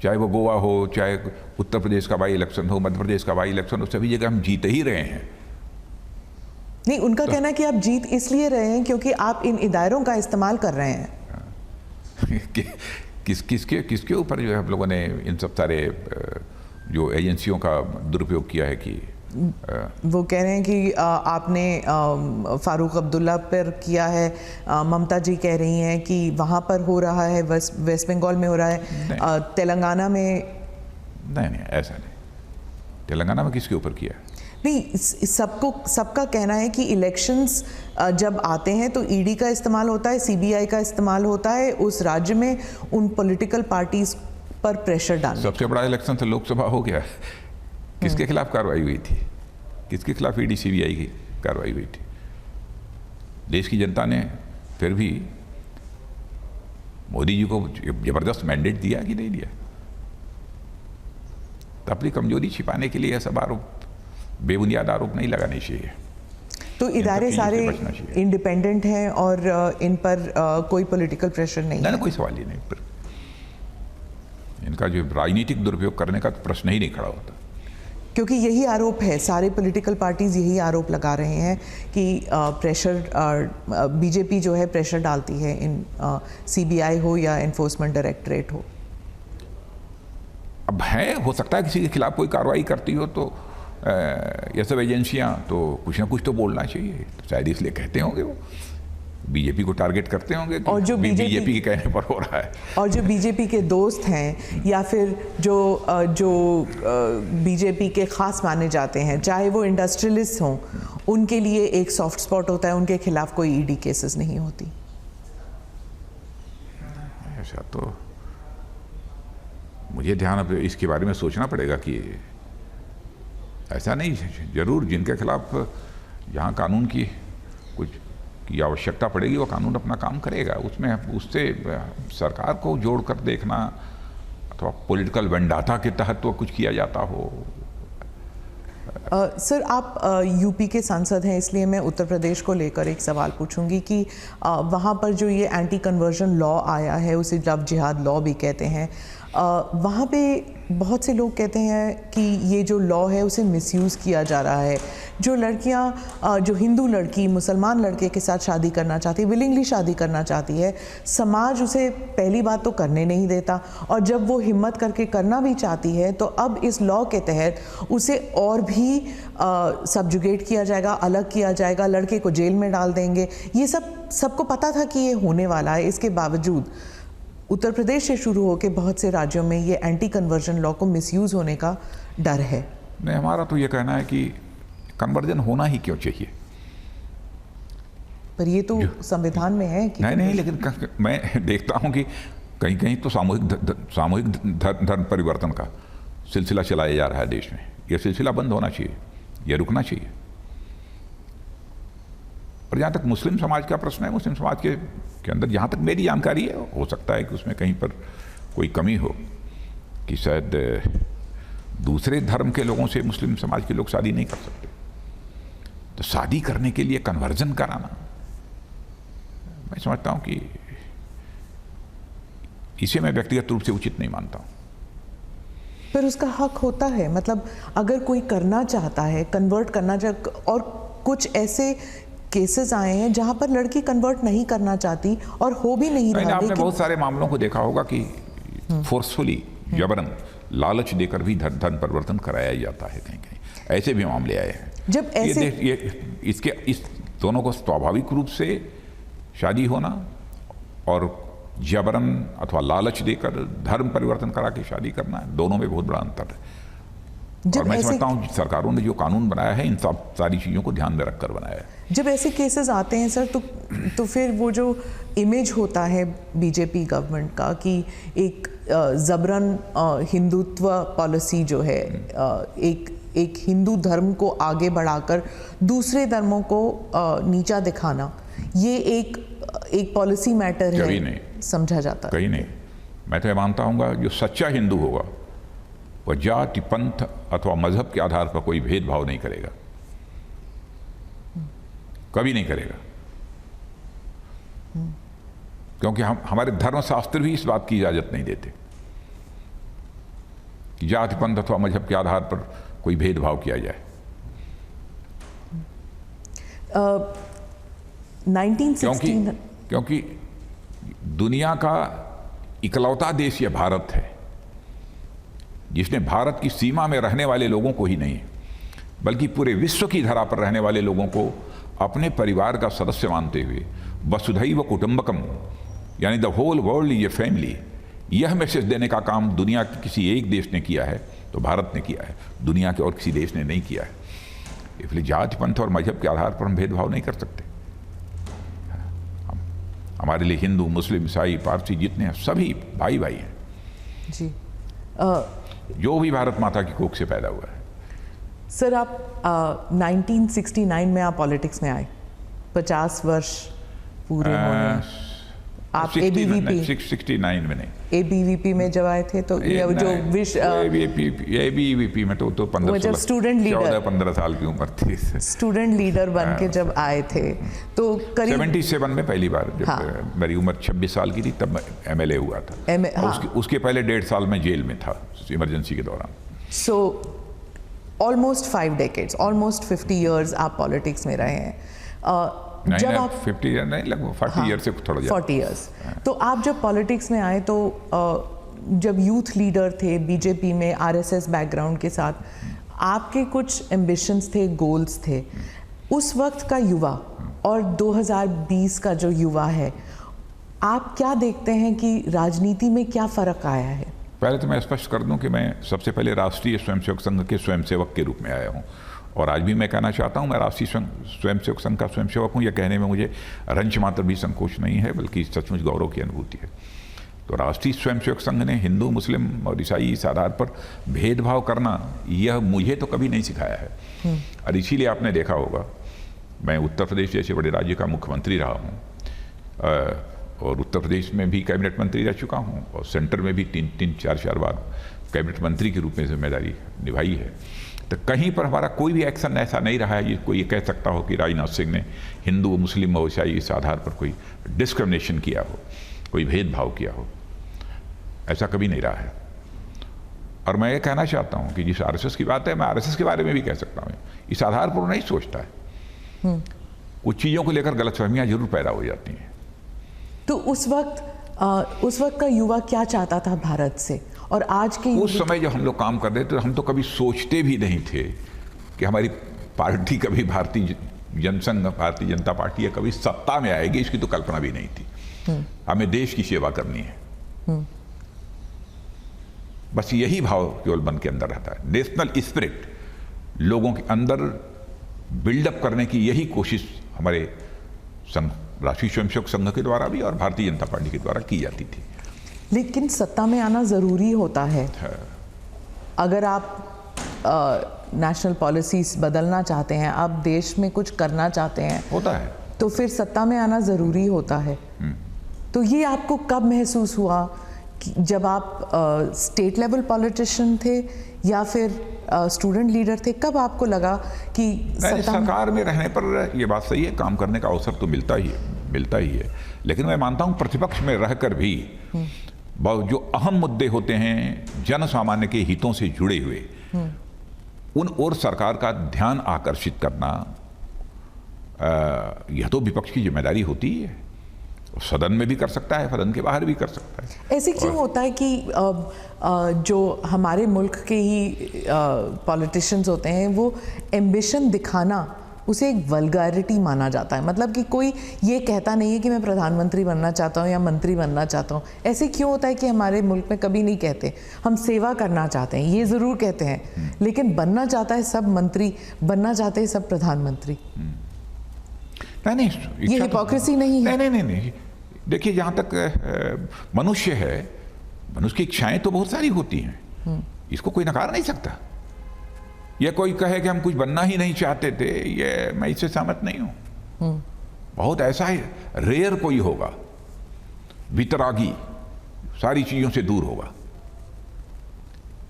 चाहे वो गोवा हो, चाहे उत्तर प्रदेश का बाई इलेक्शन हो, मध्य प्रदेश का बाई इलेक्शन हो, सभी जगह हम जीत ही रहे हैं। नहीं, उनका कहना है कि आप जीत इसलिए रहे हैं क्योंकि आप इन इदारों का इस्तेमाल कर रहे हैं। किसके ऊपर जो है हम लोगों ने इन सब सारे जो एजेंसियों का दुरुपयोग किया है कि वो कह रहे हैं कि आपने फारूक अब्दुल्ला पर किया है, ममता जी कह रही हैं कि वहाँ पर हो रहा है, वेस्ट बंगाल में हो रहा है, तेलंगाना में नहीं, ऐसा नहीं। तेलंगाना में किसके ऊपर किया? नहीं, सबका कहना है कि इलेक्शंस जब आते हैं तो ईडी का इस्तेमाल होता है, सीबीआई का इस्तेमाल होता है उस राज्य में उन पॉलिटिकल पार्टीज पर प्रेशर डालने। सबसे बड़ा इलेक्शन तो लोकसभा हो गया। किसके खिलाफ कार्रवाई हुई थी? किसके खिलाफ ईडी सीबीआई की कार्रवाई हुई थी? देश की जनता ने फिर भी मोदी जी को जबरदस्त मैंडेट दिया कि नहीं दिया? तो अपनी कमजोरी छिपाने के लिए यह सब आरोप, बेबुनियाद आरोप नहीं लगाने चाहिए। तो इदारे सारे इंडिपेंडेंट हैं और इन पर कोई पॉलिटिकल प्रेशर नहीं है? कोई सवाल ही नहीं पर इनका जो राजनीतिक दुरुपयोग करने का तो प्रश्न ही नहीं खड़ा होता, क्योंकि यही आरोप है, सारे पॉलिटिकल पार्टीज यही आरोप लगा रहे हैं कि प्रेशर, बीजेपी जो है प्रेशर डालती है इन सीबीआई हो या एनफोर्समेंट डायरेक्टरेट हो। अब है, हो सकता है किसी के खिलाफ कोई कार्रवाई करती हो तो ये सब एजेंसियां तो कुछ ना कुछ तो बोलना चाहिए, तो शायद इसलिए कहते होंगे वो बीजेपी को टारगेट करते होंगे कि और जो बीजेपी के कहने पर हो रहा है। और जो बीजेपी के दोस्त हैं या फिर जो बीजेपी के खास माने जाते हैं, चाहे वो इंडस्ट्रियलिस्ट हों, उनके लिए एक सॉफ्ट स्पॉट होता है, उनके खिलाफ कोई ईडी केसेस नहीं होती। ऐसा तो मुझे ध्यान अब इसके बारे में सोचना पड़ेगा कि ऐसा नहीं, जरूर जिनके खिलाफ जहाँ कानून की कुछ की आवश्यकता पड़ेगी वो कानून अपना काम करेगा, उसमें उससे सरकार को जोड़कर देखना अथवा पॉलिटिकल वेंडाटा के तहत तो कुछ किया जाता हो। सर, आप यूपी के सांसद हैं, इसलिए मैं उत्तर प्रदेश को लेकर एक सवाल पूछूंगी कि वहाँ पर जो ये एंटी कन्वर्जन लॉ आया है, उसे लव जिहाद लॉ भी कहते हैं, वहाँ पे बहुत से लोग कहते हैं कि ये जो लॉ है उसे मिसयूज़ किया जा रहा है। जो लड़कियाँ, जो हिंदू लड़की मुसलमान लड़के के साथ शादी करना चाहती है, विलिंगली शादी करना चाहती है, समाज उसे पहली बात तो करने नहीं देता, और जब वो हिम्मत करके करना भी चाहती है तो अब इस लॉ के तहत उसे और भी सब्जुगेट किया जाएगा, अलग किया जाएगा, लड़के को जेल में डाल देंगे। ये सबको पता था कि ये होने वाला है, इसके बावजूद उत्तर प्रदेश से शुरू होकर बहुत से राज्यों में ये एंटी कन्वर्जन लॉ को मिसयूज़ होने का डर है। नहीं, हमारा तो ये कहना है कि कन्वर्जन होना ही क्यों चाहिए, पर ये तो संविधान में है कि नहीं, लेकिन मैं देखता हूँ कि कहीं कहीं तो सामूहिक धर्म परिवर्तन का सिलसिला चलाया जा रहा है देश में। यह सिलसिला बंद होना चाहिए, यह रुकना चाहिए। और जहाँ तक मुस्लिम समाज का प्रश्न है, मुस्लिम समाज के अंदर जहाँ तक मेरी जानकारी है, हो सकता है कि उसमें कहीं पर कोई कमी हो कि शायद दूसरे धर्म के लोगों से मुस्लिम समाज के लोग शादी नहीं कर सकते, तो शादी करने के लिए कन्वर्जन कराना, मैं समझता हूँ कि इसे मैं व्यक्तिगत रूप से उचित नहीं मानता हूँ। पर उसका हक होता है, मतलब अगर कोई करना चाहता है, कन्वर्ट करना चाहता, और कुछ ऐसे केसेस आए हैं जहां पर लड़की कन्वर्ट नहीं करना चाहती और हो भी नहीं रहा। आपने बहुत सारे मामलों को देखा होगा कि फोर्सफुली, जबरन, लालच देकर भी धर्म परिवर्तन कराया जाता है, कहीं कहीं ऐसे भी मामले आए हैं। जब ऐसे इस दोनों को स्वाभाविक रूप से शादी होना और जबरन अथवा लालच देकर धर्म परिवर्तन करा के शादी करना, दोनों में बहुत बड़ा अंतर है। और मैं समझता हूँ सरकारों ने जो कानून बनाया है, इन सब सारी चीज़ों को ध्यान में रखकर बनाया है। जब ऐसे केसेस आते हैं सर, तो फिर वो जो इमेज होता है बीजेपी गवर्नमेंट का कि एक जबरन हिंदुत्व पॉलिसी जो है, एक हिंदू धर्म को आगे बढ़ाकर दूसरे धर्मों को नीचा दिखाना, ये एक पॉलिसी मैटर है, कहीं नहीं समझा जाता है। कहीं नहीं। मैं तो ये मानता हूँ जो सच्चा हिंदू होगा वह जाति, पंथ अथवा मजहब के आधार पर कोई भेदभाव नहीं करेगा, कभी नहीं करेगा, क्योंकि हमारे धर्मशास्त्र भी इस बात की इजाजत नहीं देते कि जाति, पंथ अथवा मजहब के आधार पर कोई भेदभाव किया जाए। 1916 क्योंकि दुनिया का इकलौता देश यह भारत है जिसने भारत की सीमा में रहने वाले लोगों को ही नहीं बल्कि पूरे विश्व की धरा पर रहने वाले लोगों को अपने परिवार का सदस्य मानते हुए वसुधैव कुटुंबकम, यानी the whole world is a family, यह मैसेज देने का काम दुनिया के किसी एक देश ने किया है तो भारत ने किया है, दुनिया के और किसी देश ने नहीं किया है। इसलिए जाति, पंथ और मजहब के आधार पर हम भेदभाव नहीं कर सकते। हमारे लिए हिंदू, मुस्लिम, ईसाई, पारसी जितने हैं सभी भाई भाई हैं जी। जो भी भारत माता की कोख से पैदा हुआ है। सर, आप 1969 में आप पॉलिटिक्स में आए, 50 वर्ष पूरे होने। आप ABVP 69 में नहीं, ABVP में जब आए थे तो ये जो ABVP में तो 15 स्टूडेंट लीडर 14-15 साल की उम्र थी, स्टूडेंट लीडर बन के जब आए थे तो करीब 77 में पहली बार जब मेरी उम्र 26 साल की थी तब MLA हुआ था। उसके पहले 1.5 साल में जेल में था इमरजेंसी के दौरान। So almost 5 decades, almost 50 years आप पॉलिटिक्स में रहे हैं। जब आप 50 ईयर नहीं, लगभग 40 ईयर से थोड़ा ज़्यादा, 40 years। तो आप जब पॉलिटिक्स में आए तो जब यूथ लीडर थे बीजेपी में, आरएसएस बैकग्राउंड के साथ, आपके कुछ एम्बिशंस थे, गोल्स थे। उस वक्त का युवा और 2020 का जो युवा है, आप क्या देखते हैं कि राजनीति में क्या फ़र्क आया है? पहले तो मैं स्पष्ट कर दूं कि मैं सबसे पहले राष्ट्रीय स्वयंसेवक संघ के स्वयंसेवक के रूप में आया हूं, और आज भी मैं कहना चाहता हूं मैं राष्ट्रीय स्वयंसेवक संघ का स्वयंसेवक हूं। यह कहने में मुझे रंच मात्र भी संकोच नहीं है, बल्कि सचमुच गौरव की अनुभूति है। तो राष्ट्रीय स्वयंसेवक संघ ने हिंदू, मुस्लिम और ईसाई इस आधार पर भेदभाव करना, यह मुझे तो कभी नहीं सिखाया है। और इसीलिए आपने देखा होगा, मैं उत्तर प्रदेश जैसे बड़े राज्य का मुख्यमंत्री रहा हूँ, और उत्तर प्रदेश में भी कैबिनेट मंत्री रह चुका हूँ, और सेंटर में भी तीन चार बार कैबिनेट मंत्री के रूप में जिम्मेदारी निभाई है। तो कहीं पर हमारा कोई भी एक्शन ऐसा नहीं रहा है ये कोई ये कह सकता हो कि राजनाथ सिंह ने हिंदू, मुस्लिम और ईसाई इस आधार पर कोई डिस्क्रिमिनेशन किया हो, कोई भेदभाव किया हो। ऐसा कभी नहीं रहा है। और मैं ये कहना चाहता हूँ कि जिस आरएसएस की बात है, मैं आरएसएस के बारे में भी कह सकता हूँ, इस आधार पर नहीं सोचता है। कुछ चीज़ों को लेकर गलतफहमियाँ जरूर पैदा हो जाती हैं। तो उस वक्त का युवा क्या चाहता था भारत से, और आज के उस समय जब हम लोग काम कर रहे थे, हम तो कभी सोचते भी नहीं थे कि हमारी पार्टी कभी भारतीय जनसंघ, भारतीय जनता पार्टी या कभी सत्ता में आएगी, इसकी तो कल्पना भी नहीं थी। हमें देश की सेवा करनी है, बस यही भाव केवल मन के अंदर रहता है। नेशनल स्पिरिट लोगों के अंदर बिल्डअप करने की यही कोशिश हमारे संघ, राष्ट्रीय स्वयंसेवक संघ के द्वारा भी और भारतीय जनता पार्टी के द्वारा की जाती थी। लेकिन सत्ता में आना ज़रूरी होता है। अगर आप नेशनल पॉलिसीज बदलना चाहते हैं, आप देश में कुछ करना चाहते हैं, होता है, तो फिर सत्ता में आना ज़रूरी होता है। तो ये आपको कब महसूस हुआ कि जब आप स्टेट लेवल पॉलिटिशियन थे या फिर स्टूडेंट लीडर थे, कब आपको लगा कि सरकार में रहने पर ये बात सही है, काम करने का अवसर तो मिलता ही है, लेकिन मैं मानता हूँ प्रतिपक्ष में रहकर भी जो अहम मुद्दे होते हैं जन सामान्य के हितों से जुड़े हुए, उन और सरकार का ध्यान आकर्षित करना, यह तो विपक्ष की जिम्मेदारी होती है। सदन में भी कर सकता है, सदन के बाहर भी कर सकता है। ऐसे क्यों होता है कि जो हमारे मुल्क के ही पॉलिटिशियंस होते हैं, वो एम्बिशन दिखाना, उसे एक वल्गैरिटी माना जाता है? मतलब कि कोई ये कहता नहीं है कि मैं प्रधानमंत्री बनना चाहता हूँ या मंत्री बनना चाहता हूँ। ऐसे क्यों होता है कि हमारे मुल्क में कभी नहीं कहते हम सेवा करना चाहते हैं, ये ज़रूर कहते हैं, लेकिन बनना चाहता है सब मंत्री, बनना चाहते हैं सब प्रधानमंत्री। नहीं, ये हिपोक्रेसी नहीं है? नहीं। देखिए, जहाँ तक मनुष्य है, मनुष्य की इच्छाएं तो बहुत सारी होती हैं, इसको कोई नकार नहीं सकता। यह कोई कहे कि हम कुछ बनना ही नहीं चाहते थे, ये मैं इससे सहमत नहीं हूँ। बहुत ऐसा है, रेयर कोई होगा वितरागी, सारी चीज़ों से दूर होगा।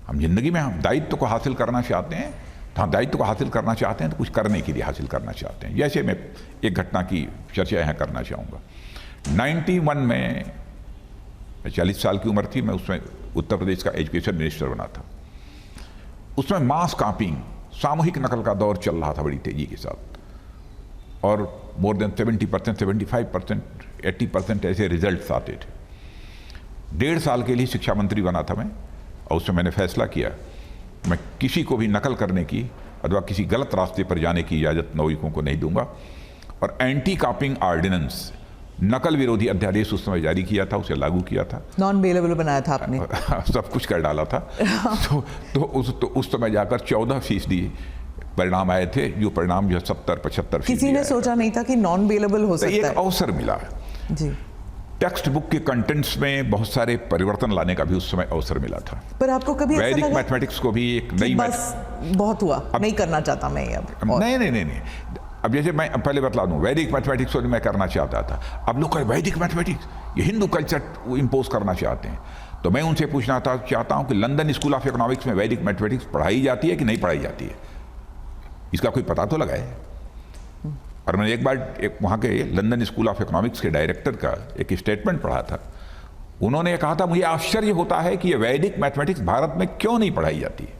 हम जिंदगी में हम दायित्व को हासिल करना चाहते हैं, तो हम दायित्व को हासिल करना चाहते हैं तो कुछ करने के लिए हासिल करना चाहते हैं। जैसे मैं एक घटना की चर्चा यहाँ करना चाहूँगा। 91 में 40 साल की उम्र थी, मैं उसमें उत्तर प्रदेश का एजुकेशन मिनिस्टर बना था। उसमें मास कॉपिंग, सामूहिक नकल का दौर चल रहा था बड़ी तेजी के साथ, और मोर देन 70%, 75%, 80% ऐसे रिजल्ट्स आते थे। 1.5 साल के लिए शिक्षा मंत्री बना था मैं, और उसमें मैंने फैसला किया मैं किसी को भी नकल करने की अथवा किसी गलत रास्ते पर जाने की इजाज़त नागरिकों को नहीं दूंगा। और एंटी कॉपिंग ऑर्डिनेंस, नकल विरोधी अध्यादेश उस समय जारी किया था, उसे लागू किया था, नॉन बेलेबल बनाया था आपने, सब कुछ कर डाला था। तो उस समय जाकर 14% परिणाम आए थे, जो परिणाम जो 70-75%। किसी ने सोचा नहीं था कि नॉन बेलेबल हो सकता है। एक अवसर मिला जी। टेक्स्ट बुक के कंटेंट्स में बहुत सारे परिवर्तन लाने का भी उस समय अवसर मिला था। पर आपको कभी वैदिक मैथमेटिक्स को भी एक नई, बस बहुत हुआ, नहीं करना चाहता मैं अब। नहीं। अब जैसे मैं पहले बतला दूं, वैदिक मैथमेटिक्स को मैं करना चाहता था, अब लोग कहे वैदिक मैथमेटिक्स ये हिंदू कल्चर इम्पोज करना चाहते हैं। तो मैं उनसे पूछना चाहता हूं कि लंदन स्कूल ऑफ इकोनॉमिक्स में वैदिक मैथमेटिक्स पढ़ाई जाती है कि नहीं पढ़ाई जाती है, इसका कोई पता तो लगाए। और मैंने एक बार वहाँ के लंदन स्कूल ऑफ इकोनॉमिक्स के डायरेक्टर का एक स्टेटमेंट पढ़ा था। उन्होंने कहा था, मुझे आश्चर्य होता है कि ये वैदिक मैथमेटिक्स भारत में क्यों नहीं पढ़ाई जाती है।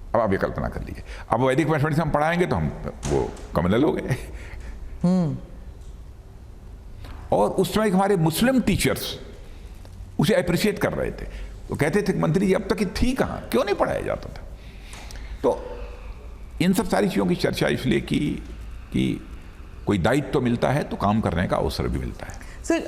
अब आप ये कल्पना कर लीजिए, अब वैदिक मैथमेटिक्स हम पढ़ाएंगे तो हम वो कम्युनल हो गए। और उस समय हमारे मुस्लिम टीचर्स उसे अप्रिशिएट कर रहे थे। तो कहते थे मंत्री जी अब तक थी कहाँ, क्यों नहीं पढ़ाया जाता था। तो इन सब सारी चीज़ों की चर्चा इसलिए की कि कोई दायित्व तो मिलता है तो काम करने का अवसर भी मिलता है।